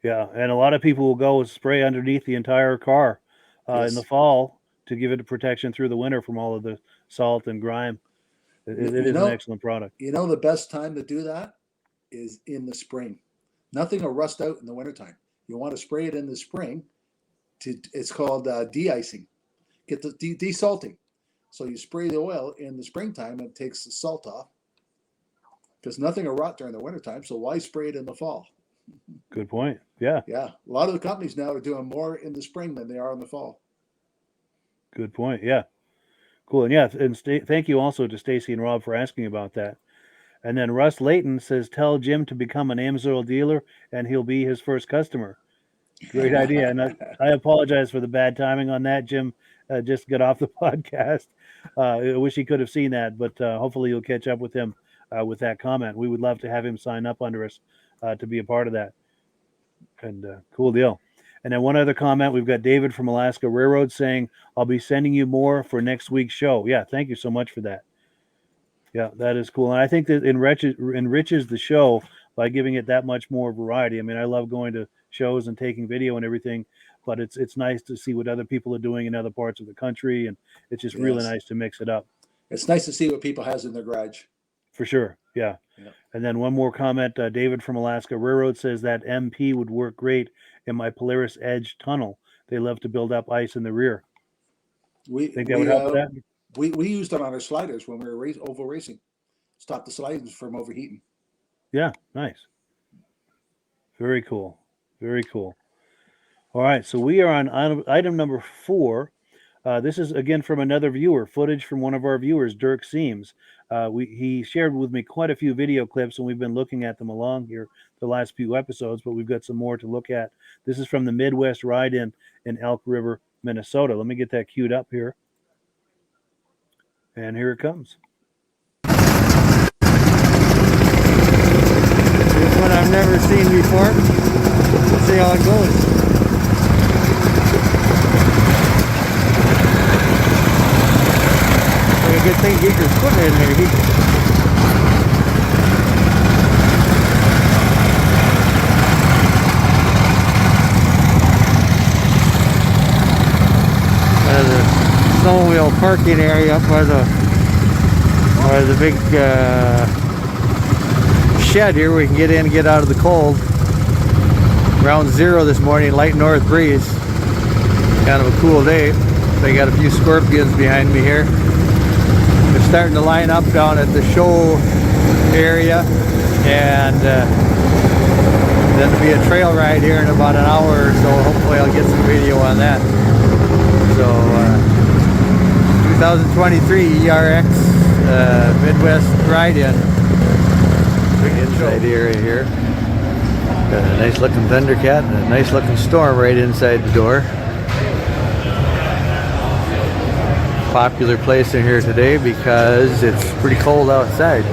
S1: Yeah, and a lot of people will go and spray underneath the entire car in the fall to give it protection through the winter from all of the salt and grime. It is an excellent product.
S3: You know, the best time to do that is in the spring. Nothing will rust out in the wintertime. You want to spray it in the spring. It's called de-icing. Get the desalting. So you spray the oil in the springtime and it takes the salt off. Because nothing will rot during the wintertime, so why spray it in the fall?
S1: Good point. Yeah.
S3: Yeah. A lot of the companies now are doing more in the spring than they are in the fall.
S1: Good point. Yeah. Cool. And yeah, and thank you also to Stacy and Rob for asking about that. And then Russ Leighton says, tell Jim to become an Amsoil dealer and he'll be his first customer. Great idea. And I apologize for the bad timing on that. Jim just got off the podcast. I wish he could have seen that, but hopefully you'll catch up with him with that comment. We would love to have him sign up under us to be a part of that. And cool deal. And then one other comment, we've got David from Alaska Railroad saying, I'll be sending you more for next week's show. Yeah, thank you so much for that. Yeah, that is cool. And I think that enriches the show by giving it that much more variety. I mean, I love going to shows and taking video and everything, but it's nice to see what other people are doing in other parts of the country. And it's just really nice to mix it up.
S3: It's nice to see what people has in their garage.
S1: For sure. Yeah. And then one more comment, David from Alaska Railroad says that MP would work great in my Polaris Edge tunnel. They love to build up ice in the rear. Think that would help with that?
S3: We used it on our sliders when we were oval racing. Stop the sliders from overheating.
S1: Yeah, nice. Very cool. Very cool. All right, so we are on item number 4. This is, again, from another viewer, footage from one of our viewers, Dirk Seams. He shared with me quite a few video clips, and we've been looking at them along here the last few episodes, but we've got some more to look at. This is from the Midwest Ride-In in Elk River, Minnesota. Let me get that queued up here. And here it comes.
S4: This one I've never seen before. Let's see how it goes. A good thing to get your foot in there. The snowmobile parking area up by the big shed here. We can get in and get out of the cold. Around 0 this morning, light north breeze. Kind of a cool day. They got a few scorpions behind me here. They're starting to line up down at the show area, and then there'll be a trail ride here in about an hour or so. Hopefully I'll get some video on that. So 2023 ERX Midwest Ride-In. Inside area here. Got a nice looking Thundercat and a nice looking Storm right inside the door. Popular place in here today because it's pretty cold outside.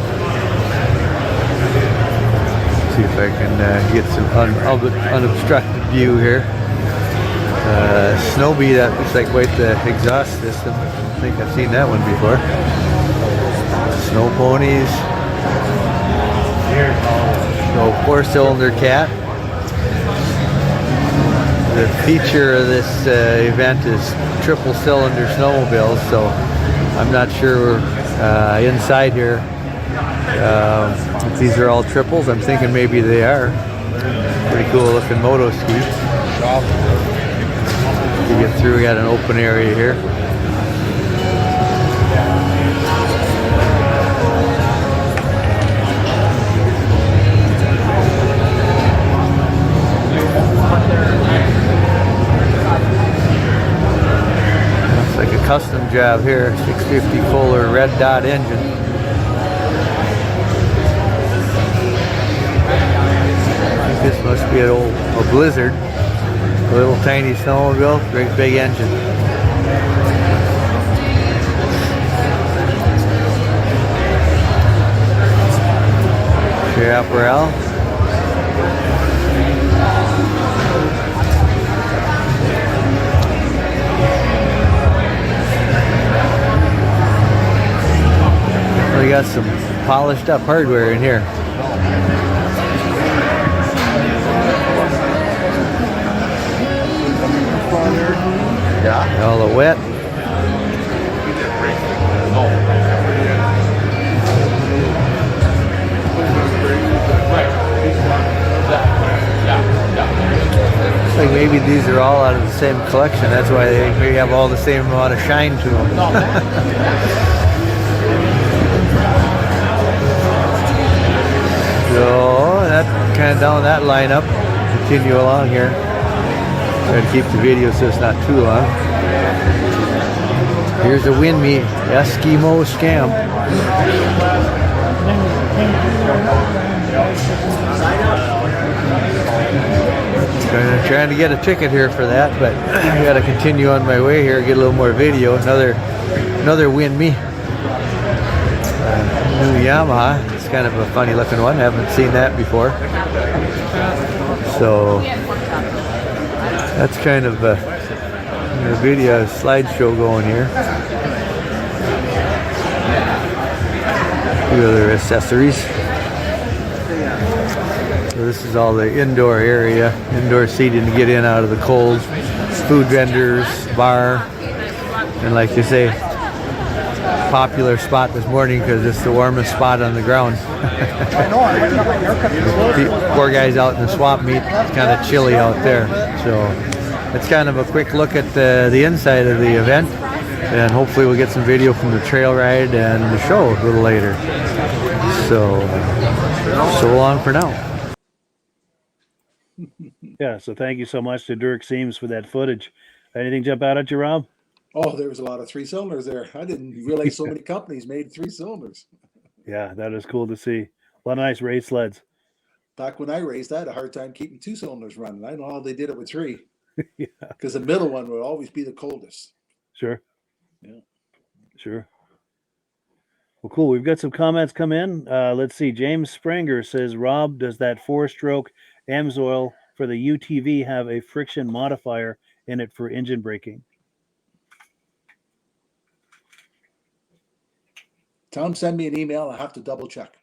S4: See if I can get some unobstructed view here. Snowbee, that looks like quite the exhaust system. I think I've seen that one before. Snow ponies. So 4-cylinder cat. The feature of this event is triple cylinder snowmobiles, so I'm not sure inside here if these are all triples. I'm thinking maybe they are. Pretty cool looking moto ski. To get through, we got an open area here. Looks like a custom job here, 650 Kohler red dot engine. This must be a Blizzard. A little tiny snowmobile, great big engine. Chaparral. We got some polished up hardware in here. All the wet. Looks like maybe these are all out of the same collection. That's why they maybe have all the same amount of shine to them. So that kind of down that lineup. Continue along here. Try to keep the video so it's not too long. Here's a Winme Eskimo Scam. Trying to get a ticket here for that, but I got to continue on my way here, get a little more video. Another Winme. New Yamaha. It's kind of a funny looking one. I haven't seen that before. So that's kind of a video slideshow going here. A few other accessories. So this is all the indoor area, indoor seating to get in out of the cold. Food vendors, bar, and like they say, popular spot this morning because it's the warmest spot on the ground. Poor guys out in the swamp meet. It's kind of chilly out there. So it's kind of a quick look at the inside of the event, and hopefully we'll get some video from the trail ride and the show a little later. So long for now.
S1: Yeah, so thank you so much to Dirk Seams for that footage. Anything jump out at you, Rob?
S3: Oh, there was a lot of 3 cylinders there. I didn't realize so many companies made 3 cylinders.
S1: Yeah, that is cool to see. A lot of nice race sleds.
S3: Back when I raced, I had a hard time keeping 2 cylinders running. I know how they did it with 3.
S1: Yeah.
S3: Because the middle one would always be the coldest.
S1: Sure.
S3: Yeah.
S1: Sure. Well, cool. We've got some comments come in. Let's see. James Springer says, Rob, does that 4-stroke AMSOIL for the UTV have a friction modifier in it for engine braking?
S3: Tell him send me an email. I have to double check.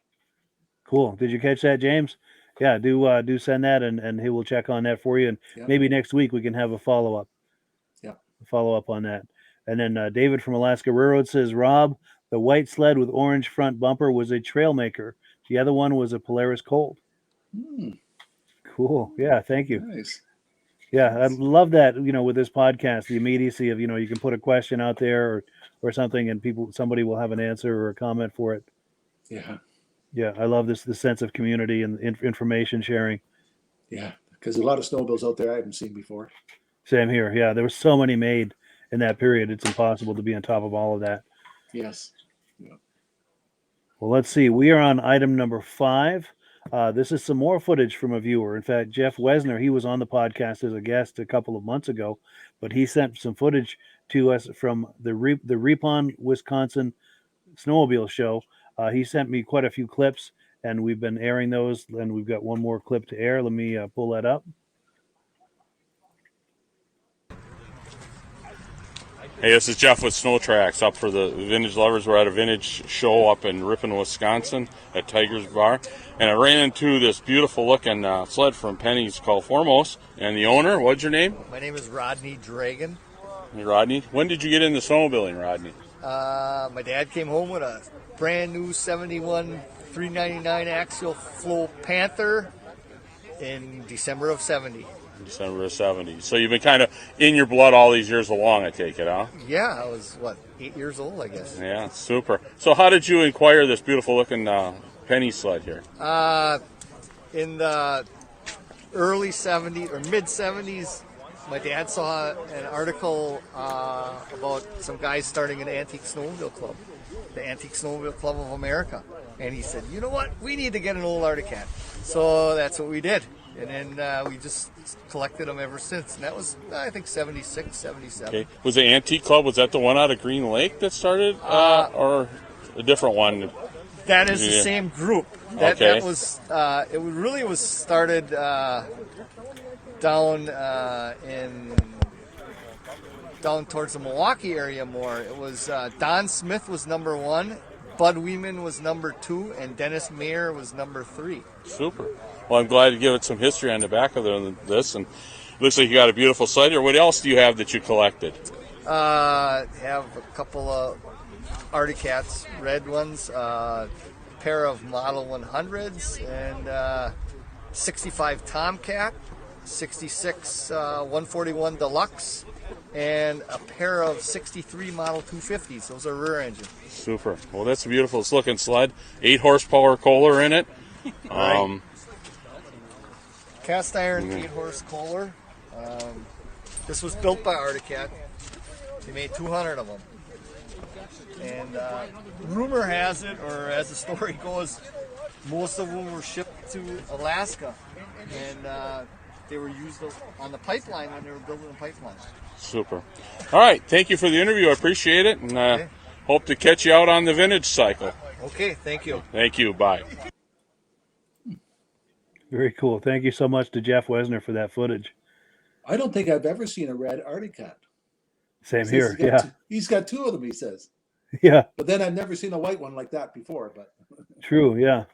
S1: Cool. Did you catch that, James? Yeah, do send that, and he will check on that for you. And maybe next week we can have a follow-up.
S3: Yeah.
S1: Follow up on that. And then David from Alaska Railroad says, Rob, the white sled with orange front bumper was a Trailmaker. The other one was a Polaris Colt. Cool. Yeah, thank you.
S3: Nice.
S1: Yeah, I love that, with this podcast, the immediacy of, you can put a question out there or something and somebody will have an answer or a comment for it.
S3: Yeah.
S1: Yeah, I love the sense of community and information sharing.
S3: Yeah, because a lot of snowmobiles out there I haven't seen before.
S1: Same here. Yeah, there were so many made in that period. It's impossible to be on top of all of that.
S3: Yes. Yeah.
S1: Well, let's see. We are on item number 5. This is some more footage from a viewer. In fact, Jeff Wesner, he was on the podcast as a guest a couple of months ago, but he sent some footage to us from the Ripon, Wisconsin Snowmobile Show. He sent me quite a few clips, and we've been airing those, and we've got one more clip to air. Let me pull that up.
S5: Hey, this is Jeff with Snow Tracks up for the Vintage Lovers. We're at a vintage show up in Ripon, Wisconsin at Tiger's Bar. And I ran into this beautiful looking sled from Penny's called Foremost. And the owner, what's your name?
S6: My name is Rodney Dragon.
S5: Hey, Rodney. When did you get into snowmobiling, Rodney?
S6: My dad came home with a brand new 71 399 axial flow Panther in December of 70.
S5: December of 70. So you've been kind of in your blood all these years along, I take it, huh?
S6: Yeah, I was, 8 years old, I guess.
S5: Yeah, super. So how did you acquire this beautiful looking Penny sled here?
S6: In the early 70s or mid 70s, my dad saw an article about some guys starting an antique snowmobile club, the Antique Snowmobile Club of America. And he said, you know what, we need to get an old Arctic cat. So that's what we did. And then we just collected them ever since. And that was, I think, 76, 77.
S5: Okay. Was the Antique Club, was that the one out of Green Lake that started? Or a different one?
S6: That is the same group. That was, it really was started down towards the Milwaukee area more. It was Don Smith was number 1, Bud Weeman was number 2, and Dennis Mayer was number 3.
S5: Super. Well, I'm glad to give it some history on the back of this, and it looks like you got a beautiful sled here. What else do you have that you collected?
S6: Have a couple of Arctic Cats, red ones, pair of Model 100s, and 65 Tomcat, 66 141 Deluxe, and a pair of 63 Model 250s. Those are rear engine.
S5: Super. Well, that's a beautiful looking sled. 8 horsepower Kohler in it.
S6: Right. Cast iron 8-horse Kohler. This was built by Arctic Cat. They made 200 of them. And rumor has it, or as the story goes, most of them were shipped to Alaska. And they were used on the pipeline when they were building the pipeline.
S5: Super. All right. Thank you for the interview. I appreciate it. And hope to catch you out on the vintage cycle.
S6: Okay. Thank you.
S5: Thank you. Bye.
S1: Very cool. Thank you so much to Jeff Wesner for that footage.
S3: I don't think I've ever seen a red Arctic cat.
S1: Same here.
S3: He's got 2 of them, he says.
S1: Yeah.
S3: But then I've never seen a white one like that before. But
S1: True. Yeah.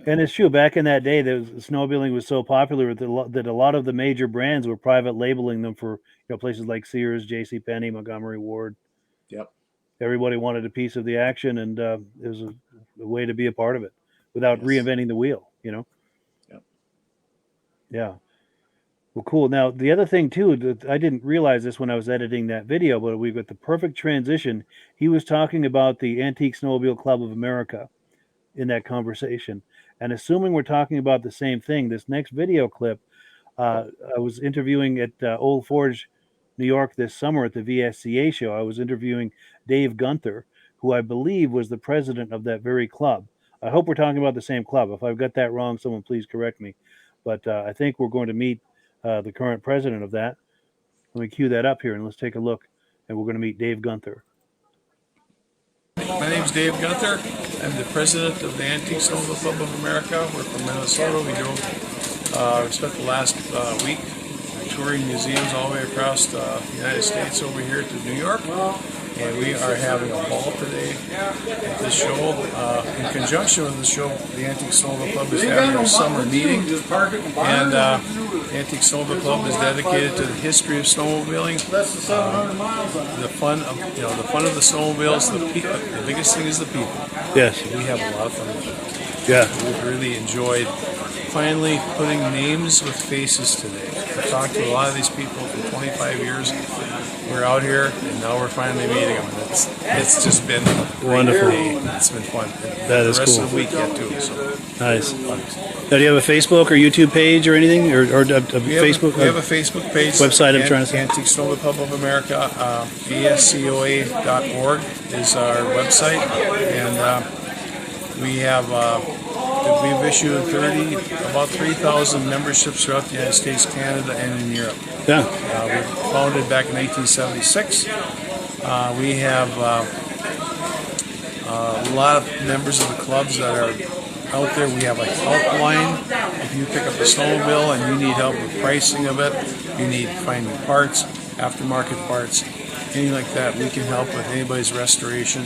S1: And it's true. Back in that day, snowmobiling was so popular that a lot of the major brands were private labeling them for places like Sears, J.C. Penney, Montgomery Ward.
S3: Yep.
S1: Everybody wanted a piece of the action, and it was a way to be a part of it without reinventing the wheel. Yep. Yeah. Well, cool. Now, the other thing, too, I didn't realize this when I was editing that video, but we've got the perfect transition. He was talking about the Antique Snowmobile Club of America in that conversation. And assuming we're talking about the same thing, this next video clip, I was interviewing at Old Forge, New York this summer at the VSCA Show. I was interviewing Dave Guenther, who I believe was the president of that very club. I hope we're talking about the same club. If I've got that wrong, someone please correct me. But I think we're going to meet the current president of that. Let me cue that up here and let's take a look. And we're going to meet Dave Guenther.
S7: My name's Dave Guenther. I'm the president of the Antique Snowmobile Club of America. We're from Minnesota. We spent the last week touring museums all the way across the United States over here to New York. And we are having a ball today at this show. In conjunction with the show, the Antique Snowmobile Club is having a summer meeting. And the Antique Snowmobile Club is dedicated to the history of snowmobiling. The fun of the snowmobiles. The biggest thing is the people.
S1: Yes.
S7: We have a lot of fun with it.
S1: Yeah.
S7: We've really enjoyed finally putting names with faces today. I've talked to a lot of these people for 25 years. We're out here, and now we're finally meeting them. It's just been a
S1: wonderful
S7: day. It's been fun.
S1: That is
S7: the rest
S1: cool.
S7: of the week yet too. So.
S1: Nice. Now, do you have a Facebook or YouTube page or anything, or Facebook?
S7: We have a Facebook page.
S1: Website. I'm trying to say.
S7: Antique Snowmobile Club of America. VSCOA.org is our website, and we have. We've issued about 3,000 memberships throughout the United States, Canada, and in Europe.
S1: Yeah.
S7: We were founded back in 1876. We have a lot of members of the clubs that are out there. We have a helpline. If you pick up a snowmobile and you need help with pricing of it, you need finding parts, aftermarket parts, anything like that, we can help with anybody's restoration,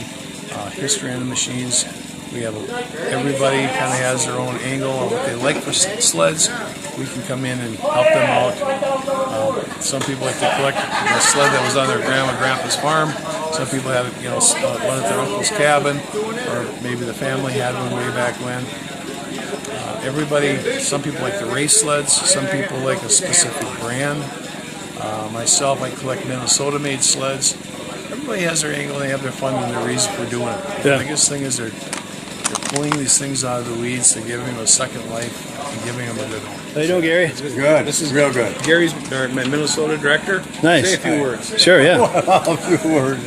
S7: history on the machines. We have everybody kind of has their own angle on what they like for sleds. We can come in and help them out. Some people like to collect a sled that was on their grandma and grandpa's farm. Some people have one at their uncle's cabin, or maybe the family had one way back when. Some people like the race sleds. Some people like a specific brand. Myself, I collect Minnesota-made sleds. Everybody has their angle, they have their fun and their reason for doing it.
S1: Yeah.
S7: The biggest thing is they're pulling these things out of the weeds, they're giving them a second life, and giving them a good home.
S1: How you doing, Gary?
S8: Good. This is real good.
S7: Gary's our Minnesota director.
S1: Nice.
S7: Say a few words.
S1: Sure, yeah.
S8: A few words.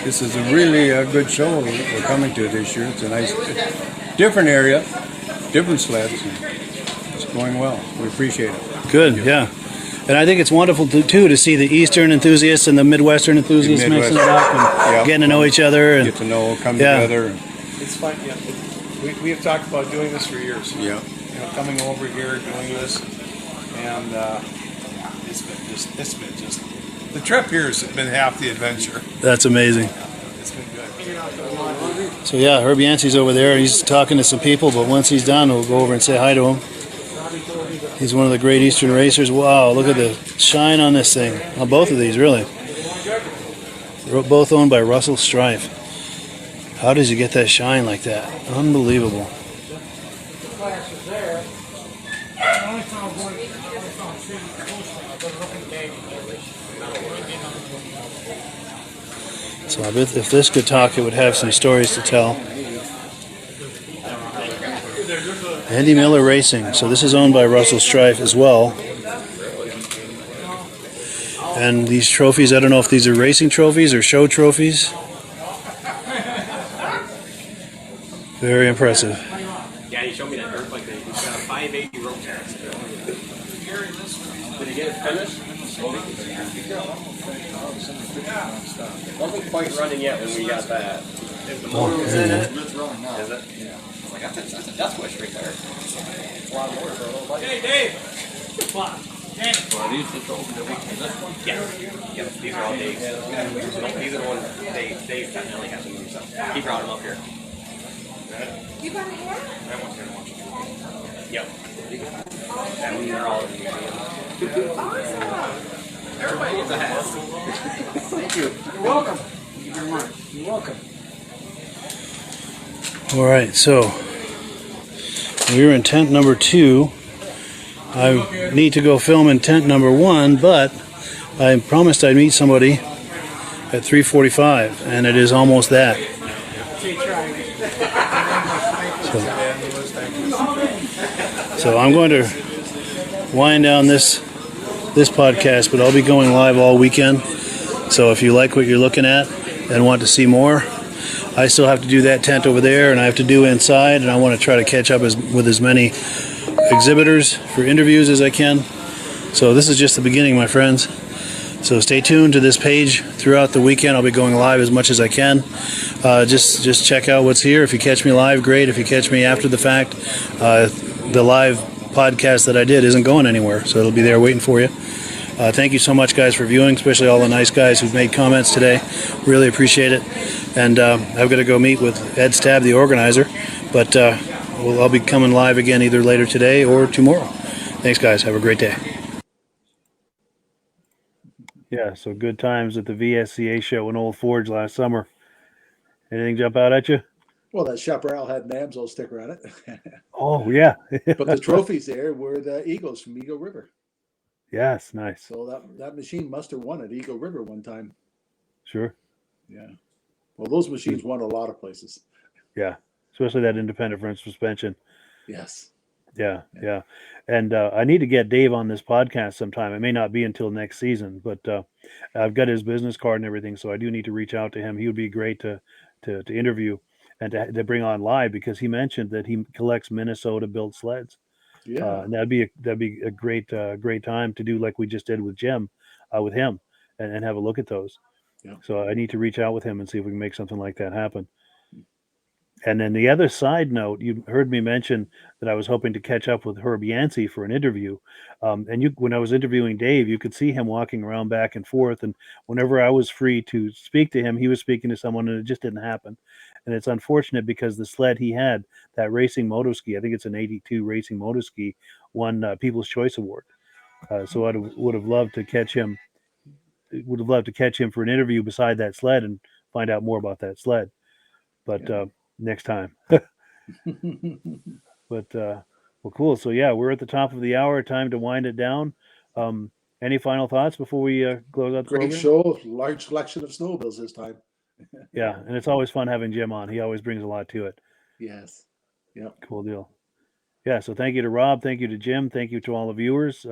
S8: This is a really good show we're coming to this year. It's a nice, different area, different sleds. It's going well. We appreciate it.
S1: Good, yeah. And I think it's wonderful to see the Eastern enthusiasts and the Midwestern enthusiasts mixing it up and getting to know each other and
S8: Get to know, come together.
S7: It's fun. Yeah. We have talked about doing this for years.
S8: Yeah.
S7: Coming over here, doing this, and it's been just the trip here has been half the adventure.
S1: That's amazing.
S7: It's been good.
S1: So yeah, Herb Yancey's over there. He's talking to some people, but once he's done, we'll go over and say hi to him. He's one of the great Eastern racers. Wow, look at the shine on this thing. On both of these, really. They're both owned by Russell Strife. How does he get that shine like that? Unbelievable. So I bet if this could talk, it would have some stories to tell. Andy Miller Racing. So this is owned by Russell Strife as well. And these trophies, I don't know if these are racing trophies or show trophies. Very impressive.
S9: Yeah, he showed me that dirt bike that he's got a 580 rope tax. Did he get it finished? Wasn't quite running yet when we got that. If the motor was in it, it's running now. Is it? Yeah. Like, that's a death wish right there. It's a lot of motor for a little bike. Hey, Dave! Come on. Well, are these the trophies that we can this one? Yeah. Yep, these are all Dave's. These are the ones Dave definitely has to move stuff. He brought them up here.
S10: You got a hat?
S9: That one's gonna watch it. Yep. That one, they're all in the museum.
S10: Awesome.
S9: Everybody gets a hat.
S10: Thank you. You're welcome. Thank you very much. You're welcome.
S1: All right, so we're in tent number 2. I need to go film in tent number 1, but I promised I'd meet somebody at 3:45, and it is almost that. So I'm going to wind down this podcast, but I'll be going live all weekend. So if you like what you're looking at and want to see more, I still have to do that tent over there, and I have to do inside, and I want to try to catch up with as many exhibitors for interviews as I can. So this is just the beginning, my friends. So stay tuned to this page throughout the weekend. I'll be going live as much as I can. Just check out what's here. If you catch me live, great. If you catch me after the fact, the live podcast that I did isn't going anywhere, so it'll be there waiting for you. Thank you so much, guys, for viewing, especially all the nice guys who've made comments today. Really appreciate it. And I've got to go meet with Ed Stab, the organizer, but I'll be coming live again either later today or tomorrow. Thanks, guys. Have a great day. Yeah, so good times at the VSCA Show in Old Forge last summer. Anything jump out at you?
S3: Well, that Chaparral had an AMSO sticker on it.
S1: Oh, yeah.
S3: But the trophies there were the Eagles from Eagle River.
S1: Yes, nice.
S3: So that machine must have won at Eagle River one time.
S1: Sure.
S3: Yeah. Well, those machines won a lot of places.
S1: Yeah, especially that independent front suspension.
S3: Yes.
S1: Yeah. And I need to get Dave on this podcast sometime. It may not be until next season, but I've got his business card and everything, so I do need to reach out to him. He would be great to interview and to bring on live, because he mentioned that he collects Minnesota-built sleds.
S3: Yeah.
S1: And that'd be a great time to do like we just did with Jim, with him, and have a look at those.
S3: Yeah.
S1: So I need to reach out with him and see if we can make something like that happen. And then the other side note, you heard me mention that I was hoping to catch up with Herb Yancey for an interview. And when I was interviewing Dave, you could see him walking around back and forth. And whenever I was free to speak to him, he was speaking to someone, and it just didn't happen. And it's unfortunate because the sled he had, that racing moto ski, I think it's an 82 racing moto ski, won People's Choice Award. So I would have loved to catch him. Would have loved to catch him for an interview beside that sled and find out more about that sled. But next time. But well, cool. So yeah, we're at the top of the hour. Time to wind it down. Any final thoughts before we close out the
S3: Great
S1: program?
S3: show, large selection of snowmobiles this time.
S1: Yeah, and it's always fun having Jim on. He always brings a lot to it.
S3: Yes. Yeah.
S1: Cool deal. Yeah, so thank you to Rob, thank you to Jim, thank you to all the viewers,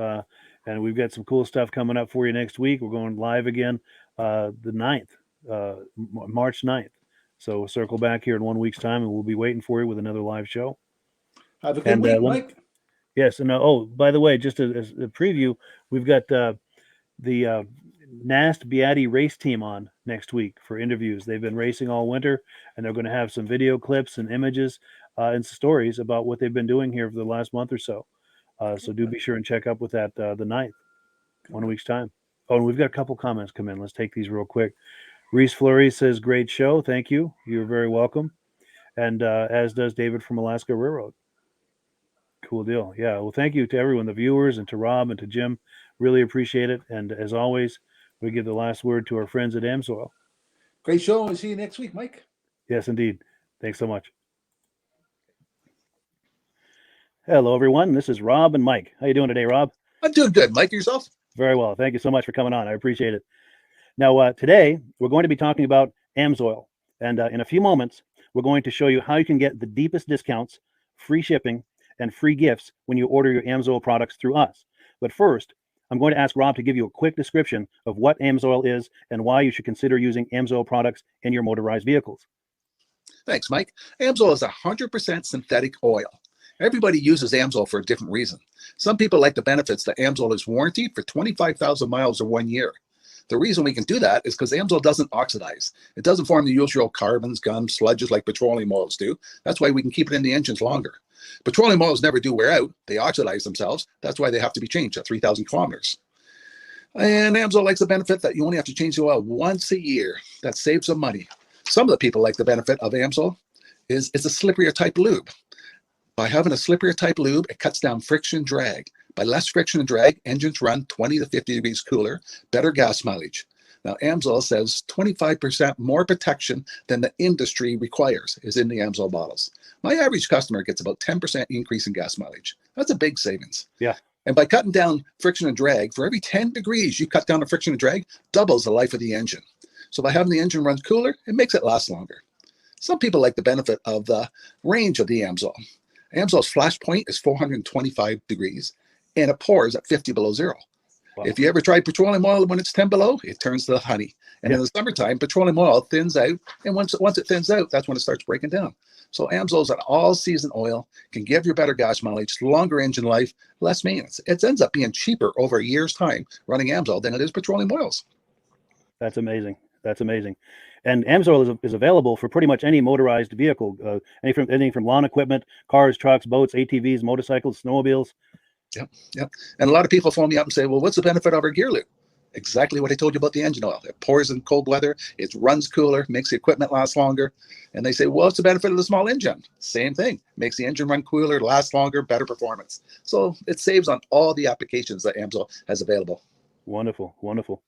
S1: and we've got some cool stuff coming up for you next week. We're going live again the 9th, March 9th. So circle back here in 1 week's time, and we'll be waiting for you with another live show.
S3: Have a good week, Mike.
S1: Yes, and oh, by the way, just as a preview, we've got the Nast Beatty race team on next week for interviews. They've been racing all winter, and they're going to have some video clips and images and stories about what they've been doing here for the last month or so. So do be sure and check up with that the 9th, 1 week's time. Oh, and we've got a couple comments come in. Let's take these real quick. Reese Fleury says, great show. Thank you. You're very welcome. And as does David from Alaska Railroad. Cool deal. Yeah. Well, thank you to everyone, the viewers, and to Rob and to Jim. Really appreciate it. And as always, we give the last word to our friends at Amsoil.
S3: Great show. We'll see you next week, Mike.
S1: Yes, indeed. Thanks so much. Hello, everyone. This is Rob and Mike. How you doing today, Rob?
S11: I'm doing good. Mike, yourself?
S1: Very well. Thank you so much for coming on. I appreciate it. Now, today, we're going to be talking about Amsoil. And in a few moments, we're going to show you how you can get the deepest discounts, free shipping, and free gifts when you order your Amsoil products through us. But first, I'm going to ask Rob to give you a quick description of what Amsoil is and why you should consider using Amsoil products in your motorized vehicles.
S11: Thanks, Mike. Amsoil is 100% synthetic oil. Everybody uses Amsoil for a different reason. Some people like the benefits that Amsoil is warranted for 25,000 miles or 1 year. The reason we can do that is because Amsoil doesn't oxidize. It doesn't form the usual carbons, gums, sludges like petroleum oils do. That's why we can keep it in the engines longer. Petroleum oils never do wear out. They oxidize themselves. That's why they have to be changed at 3,000 kilometers. And Amsoil likes the benefit that you only have to change the oil once a year. That saves some money. Some of the people like the benefit of Amsoil is it's a slipperier type lube. By having a slipperier type lube, it cuts down friction drag. By less friction and drag, engines run 20 to 50 degrees cooler, better gas mileage. Now, Amsoil says 25% more protection than the industry requires is in the Amsoil bottles. My average customer gets about 10% increase in gas mileage. That's a big savings.
S1: Yeah.
S11: And by cutting down friction and drag, for every 10 degrees you cut down the friction and drag, doubles the life of the engine. So by having the engine run cooler, it makes it last longer. Some people like the benefit of the range of the Amsoil. Amsoil's flash point is 425 degrees, and it pours at 50 below zero. Wow. If you ever tried petroleum oil when it's 10 below, it turns to honey. And in the summertime, petroleum oil thins out, and once it thins out, that's when it starts breaking down. So Amsoil is an all-season oil, can give you better gas mileage, longer engine life, less maintenance. It ends up being cheaper over a year's time running Amsoil than it is petroleum oils.
S1: That's amazing. That's amazing. And Amsoil is available for pretty much any motorized vehicle, anything from lawn equipment, cars, trucks, boats, ATVs, motorcycles, snowmobiles.
S11: Yep. And a lot of people phone me up and say, well, what's the benefit of our gear lube? Exactly what I told you about the engine oil. It pours in cold weather, it runs cooler, makes the equipment last longer. And they say, well, what's the benefit of the small engine? Same thing. Makes the engine run cooler, last longer, better performance. So it saves on all the applications that Amsoil has available.
S1: Wonderful, wonderful.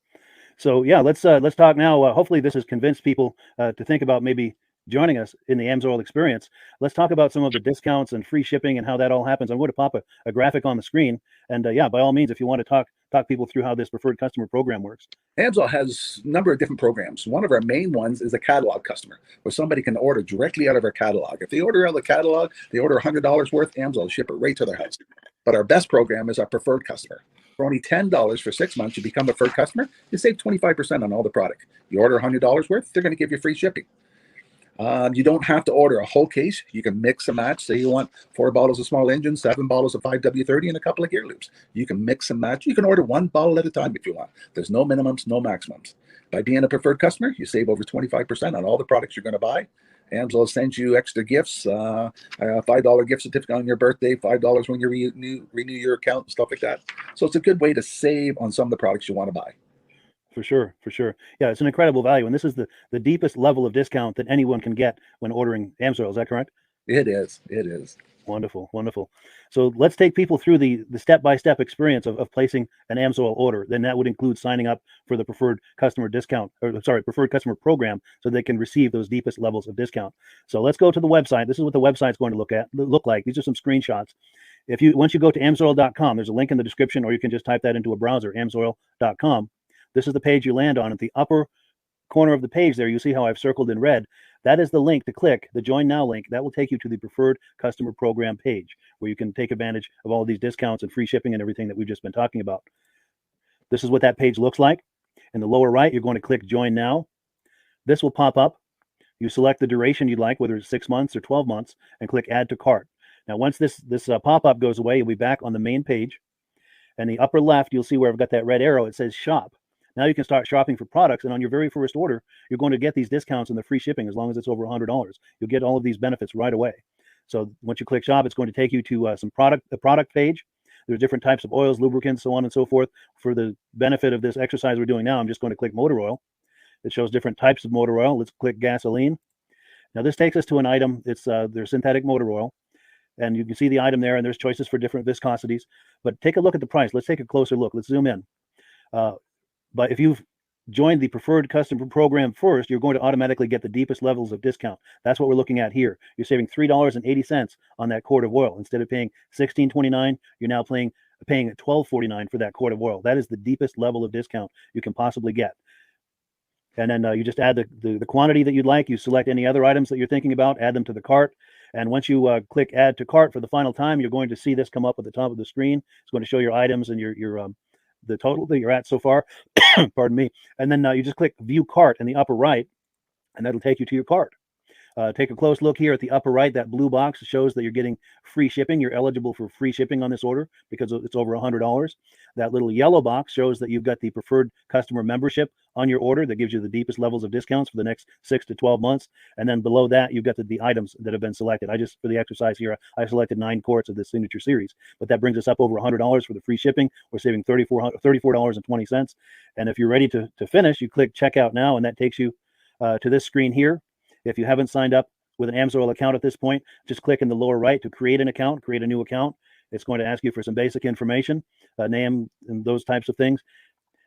S1: So yeah, let's talk now. Hopefully this has convinced people to think about maybe joining us in the Amsoil experience. Let's talk about some of the discounts and free shipping and how that all happens. I'm going to pop a graphic on the screen. And yeah, by all means, if you want to talk people through how this preferred customer program works.
S11: Amsoil has a number of different programs. One of our main ones is a catalog customer, where somebody can order directly out of our catalog. If they order out of the catalog, they order $100 worth, Amsoil will ship it right to their house. But our best program is our preferred customer. For only $10 for 6 months, you become a preferred customer, you save 25% on all the product. You order $100 worth, they're going to give you free shipping. You don't have to order a whole case. You can mix and match. Say you want 4 bottles of small engine, 7 bottles of 5W30, and a couple of gear loops. You can mix and match. You can order 1 bottle at a time if you want. There's no minimums, no maximums. By being a preferred customer, you save over 25% on all the products you're going to buy. Amsoil sends you extra gifts, $5 gift certificate on your birthday, $5 when you renew your account, and stuff like that. So it's a good way to save on some of the products you want to buy.
S1: For sure, for sure. Yeah, it's an incredible value, and this is the deepest level of discount that anyone can get when ordering Amsoil. Is that correct?
S11: It is. It is.
S1: Wonderful, wonderful. So let's take people through the step-by-step experience of placing an Amsoil order. Then that would include signing up for the preferred customer discount, preferred customer program, so they can receive those deepest levels of discount. So let's go to the website. This is what the website's going to look like. These are some screenshots. Once you go to amsoil.com, there's a link in the description, or you can just type that into a browser, amsoil.com. This is the page you land on. At the upper corner of the page there, you see how I've circled in red. That is the link to click, the Join Now link. That will take you to the Preferred Customer Program page, where you can take advantage of all these discounts and free shipping and everything that we've just been talking about. This is what that page looks like. In the lower right, you're going to click Join Now. This will pop up. You select the duration you'd like, whether it's 6 months or 12 months, and click Add to Cart. Now, once this pop-up goes away, you'll be back on the main page. And the upper left, you'll see where I've got that red arrow. It says Shop. Now you can start shopping for products, and on your very first order, you're going to get these discounts and the free shipping as long as it's over $100. You'll get all of these benefits right away. So once you click Shop, it's going to take you to the product page. There's different types of oils, lubricants, so on and so forth. For the benefit of this exercise we're doing now, I'm just going to click motor oil. It shows different types of motor oil. Let's click gasoline. Now this takes us to an item. It's their synthetic motor oil. And you can see the item there, and there's choices for different viscosities. But take a look at the price. Let's take a closer look. Let's zoom in. But if you've joined the preferred customer program first, you're going to automatically get the deepest levels of discount. That's what we're looking at here. You're saving $3.80 on that quart of oil. Instead of paying $16.29, you're now paying $12.49 for that quart of oil. That is the deepest level of discount you can possibly get. And then you just add the quantity that you'd like. You select any other items that you're thinking about, add them to the cart. And once you click Add to Cart for the final time, you're going to see this come up at the top of the screen. It's going to show your items and your the total that you're at so far. Pardon me. And then you just click View Cart in the upper right, and that'll take you to your cart. Take a close look here at the upper right. That blue box shows that you're getting free shipping. You're eligible for free shipping on this order because it's over $100. That little yellow box shows that you've got the preferred customer membership on your order that gives you the deepest levels of discounts for the next 6 to 12 months. And then below that, you've got the items that have been selected. For the exercise here, I selected 9 quarts of the signature series, but that brings us up over $100 for the free shipping. We're saving $34.20. And if you're ready to finish, you click Checkout Now, and that takes you to this screen here. If you haven't signed up with an Amsoil account at this point, just click in the lower right to create an account, create a new account. It's going to ask you for some basic information, name, and those types of things.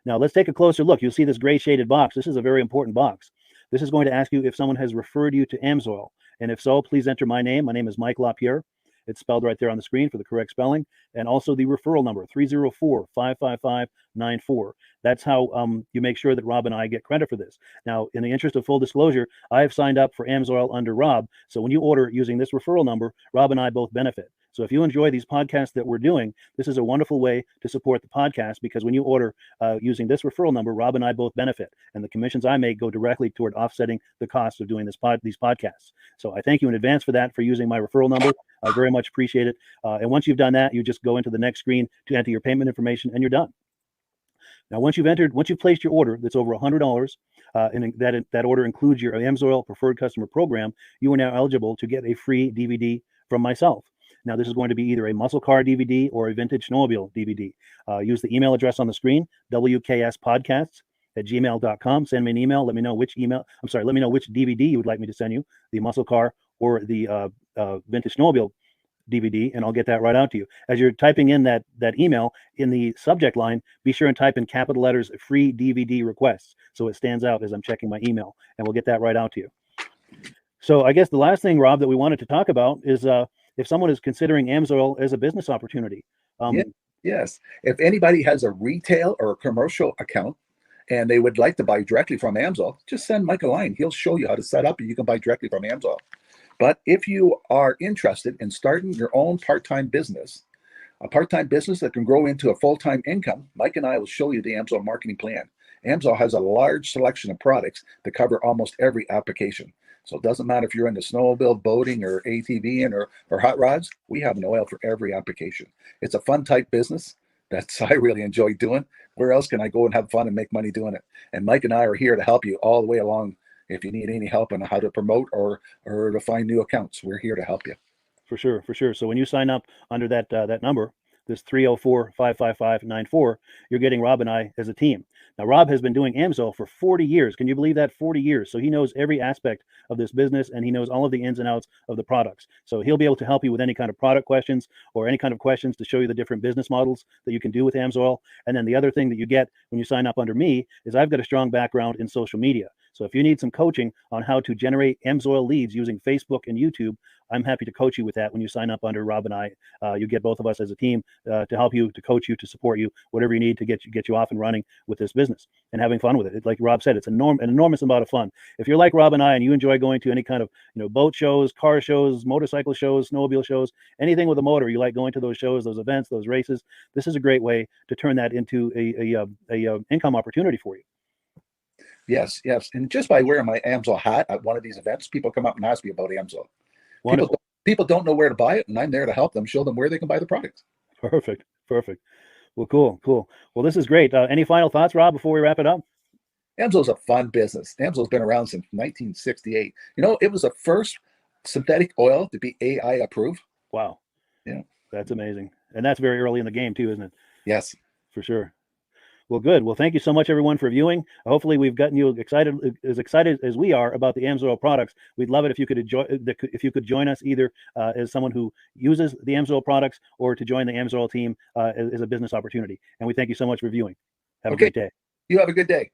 S1: Now let's take a closer look. You'll see this gray shaded box. This is a very important box. This is going to ask you if someone has referred you to Amsoil. And if so, please enter my name. My name is Mike LaPierre. It's spelled right there on the screen for the correct spelling. And also the referral number, 304-555-94. That's how you make sure that Rob and I get credit for this. Now, in the interest of full disclosure, I have signed up for Amsoil under Rob. So when you order using this referral number, Rob and I both benefit. So if you enjoy these podcasts that we're doing, this is a wonderful way to support the podcast, because when you order using this referral number, Rob and I both benefit. And the commissions I make go directly toward offsetting the cost of doing these podcasts. So I thank you in advance for that, for using my referral number. I very much appreciate it. And once you've done that, you just go into the next screen to enter your payment information, and you're done. Now, once you've placed your order that's over $100, and that order includes your Amsoil Preferred Customer Program, you are now eligible to get a free DVD from myself. Now, this is going to be either a muscle car DVD or a vintage snowmobile DVD. Use the email address on the screen, wkspodcasts@gmail.com. Send me an email. Let me know which DVD you would like me to send you, the muscle car or the vintage snowmobile DVD, and I'll get that right out to you. As you're typing in that email, in the subject line, be sure and type in capital letters "free DVD requests" so it stands out as I'm checking my email, and we'll get that right out to you. So I guess the last thing, Rob, that we wanted to talk about is if someone is considering Amsoil as a business opportunity.
S11: Yes. If anybody has a retail or a commercial account and they would like to buy directly from Amsoil, just send Mike a line. He'll show you how to set up, and you can buy directly from Amsoil. But if you are interested in starting your own part-time business, a part-time business that can grow into a full-time income, Mike and I will show you the Amsoil marketing plan. Amsoil has a large selection of products that cover almost every application. So it doesn't matter if you're into snowmobile, boating, or ATVing, or hot rods. We have an oil for every application. It's a fun type business that's I really enjoy doing. Where else can I go and have fun and make money doing it? And Mike and I are here to help you all the way along If you need any help on how to promote or to find new accounts, we're here to help you.
S1: For sure, for sure. So when you sign up under that that number, this 304-555-94, you're getting Rob and I as a team. Now, Rob has been doing AMSOIL for 40 years. Can you believe that? 40 years. So he knows every aspect of this business, and he knows all of the ins and outs of the products. So he'll be able to help you with any kind of product questions or any kind of questions to show you the different business models that you can do with AMSOIL. And then the other thing that you get when you sign up under me is I've got a strong background in social media. So if you need some coaching on how to generate AMSOIL leads using Facebook and YouTube, I'm happy to coach you with that when you sign up under Rob and I. You get both of us as a team to help you, to coach you, to support you, whatever you need to get you off and running with this business and having fun with it. Like Rob said, it's an enormous amount of fun. If you're like Rob and I and you enjoy going to any kind of boat shows, car shows, motorcycle shows, snowmobile shows, anything with a motor, you like going to those shows, those events, those races, this is a great way to turn that into a income opportunity for you.
S11: Yes. And just by wearing my AMSOIL hat at one of these events, people come up and ask me about AMSOIL. People don't know where to buy it, and I'm there to help them, show them where they can buy the product.
S1: Perfect. Well, cool. Well, this is great. Any final thoughts, Rob, before we wrap it up?
S11: AMSOIL is a fun business. AMSOIL's been around since 1968. It was the first synthetic oil to be AI approved.
S1: Wow.
S11: Yeah.
S1: That's amazing. And that's very early in the game too, isn't it?
S11: Yes.
S1: For sure. Well, good. Well, thank you so much, everyone, for viewing. Hopefully, we've gotten you excited as we are about the AMSOIL products. We'd love it if you could join us either as someone who uses the AMSOIL products or to join the AMSOIL team as a business opportunity. And we thank you so much for viewing. Have a great day.
S11: You have a good day.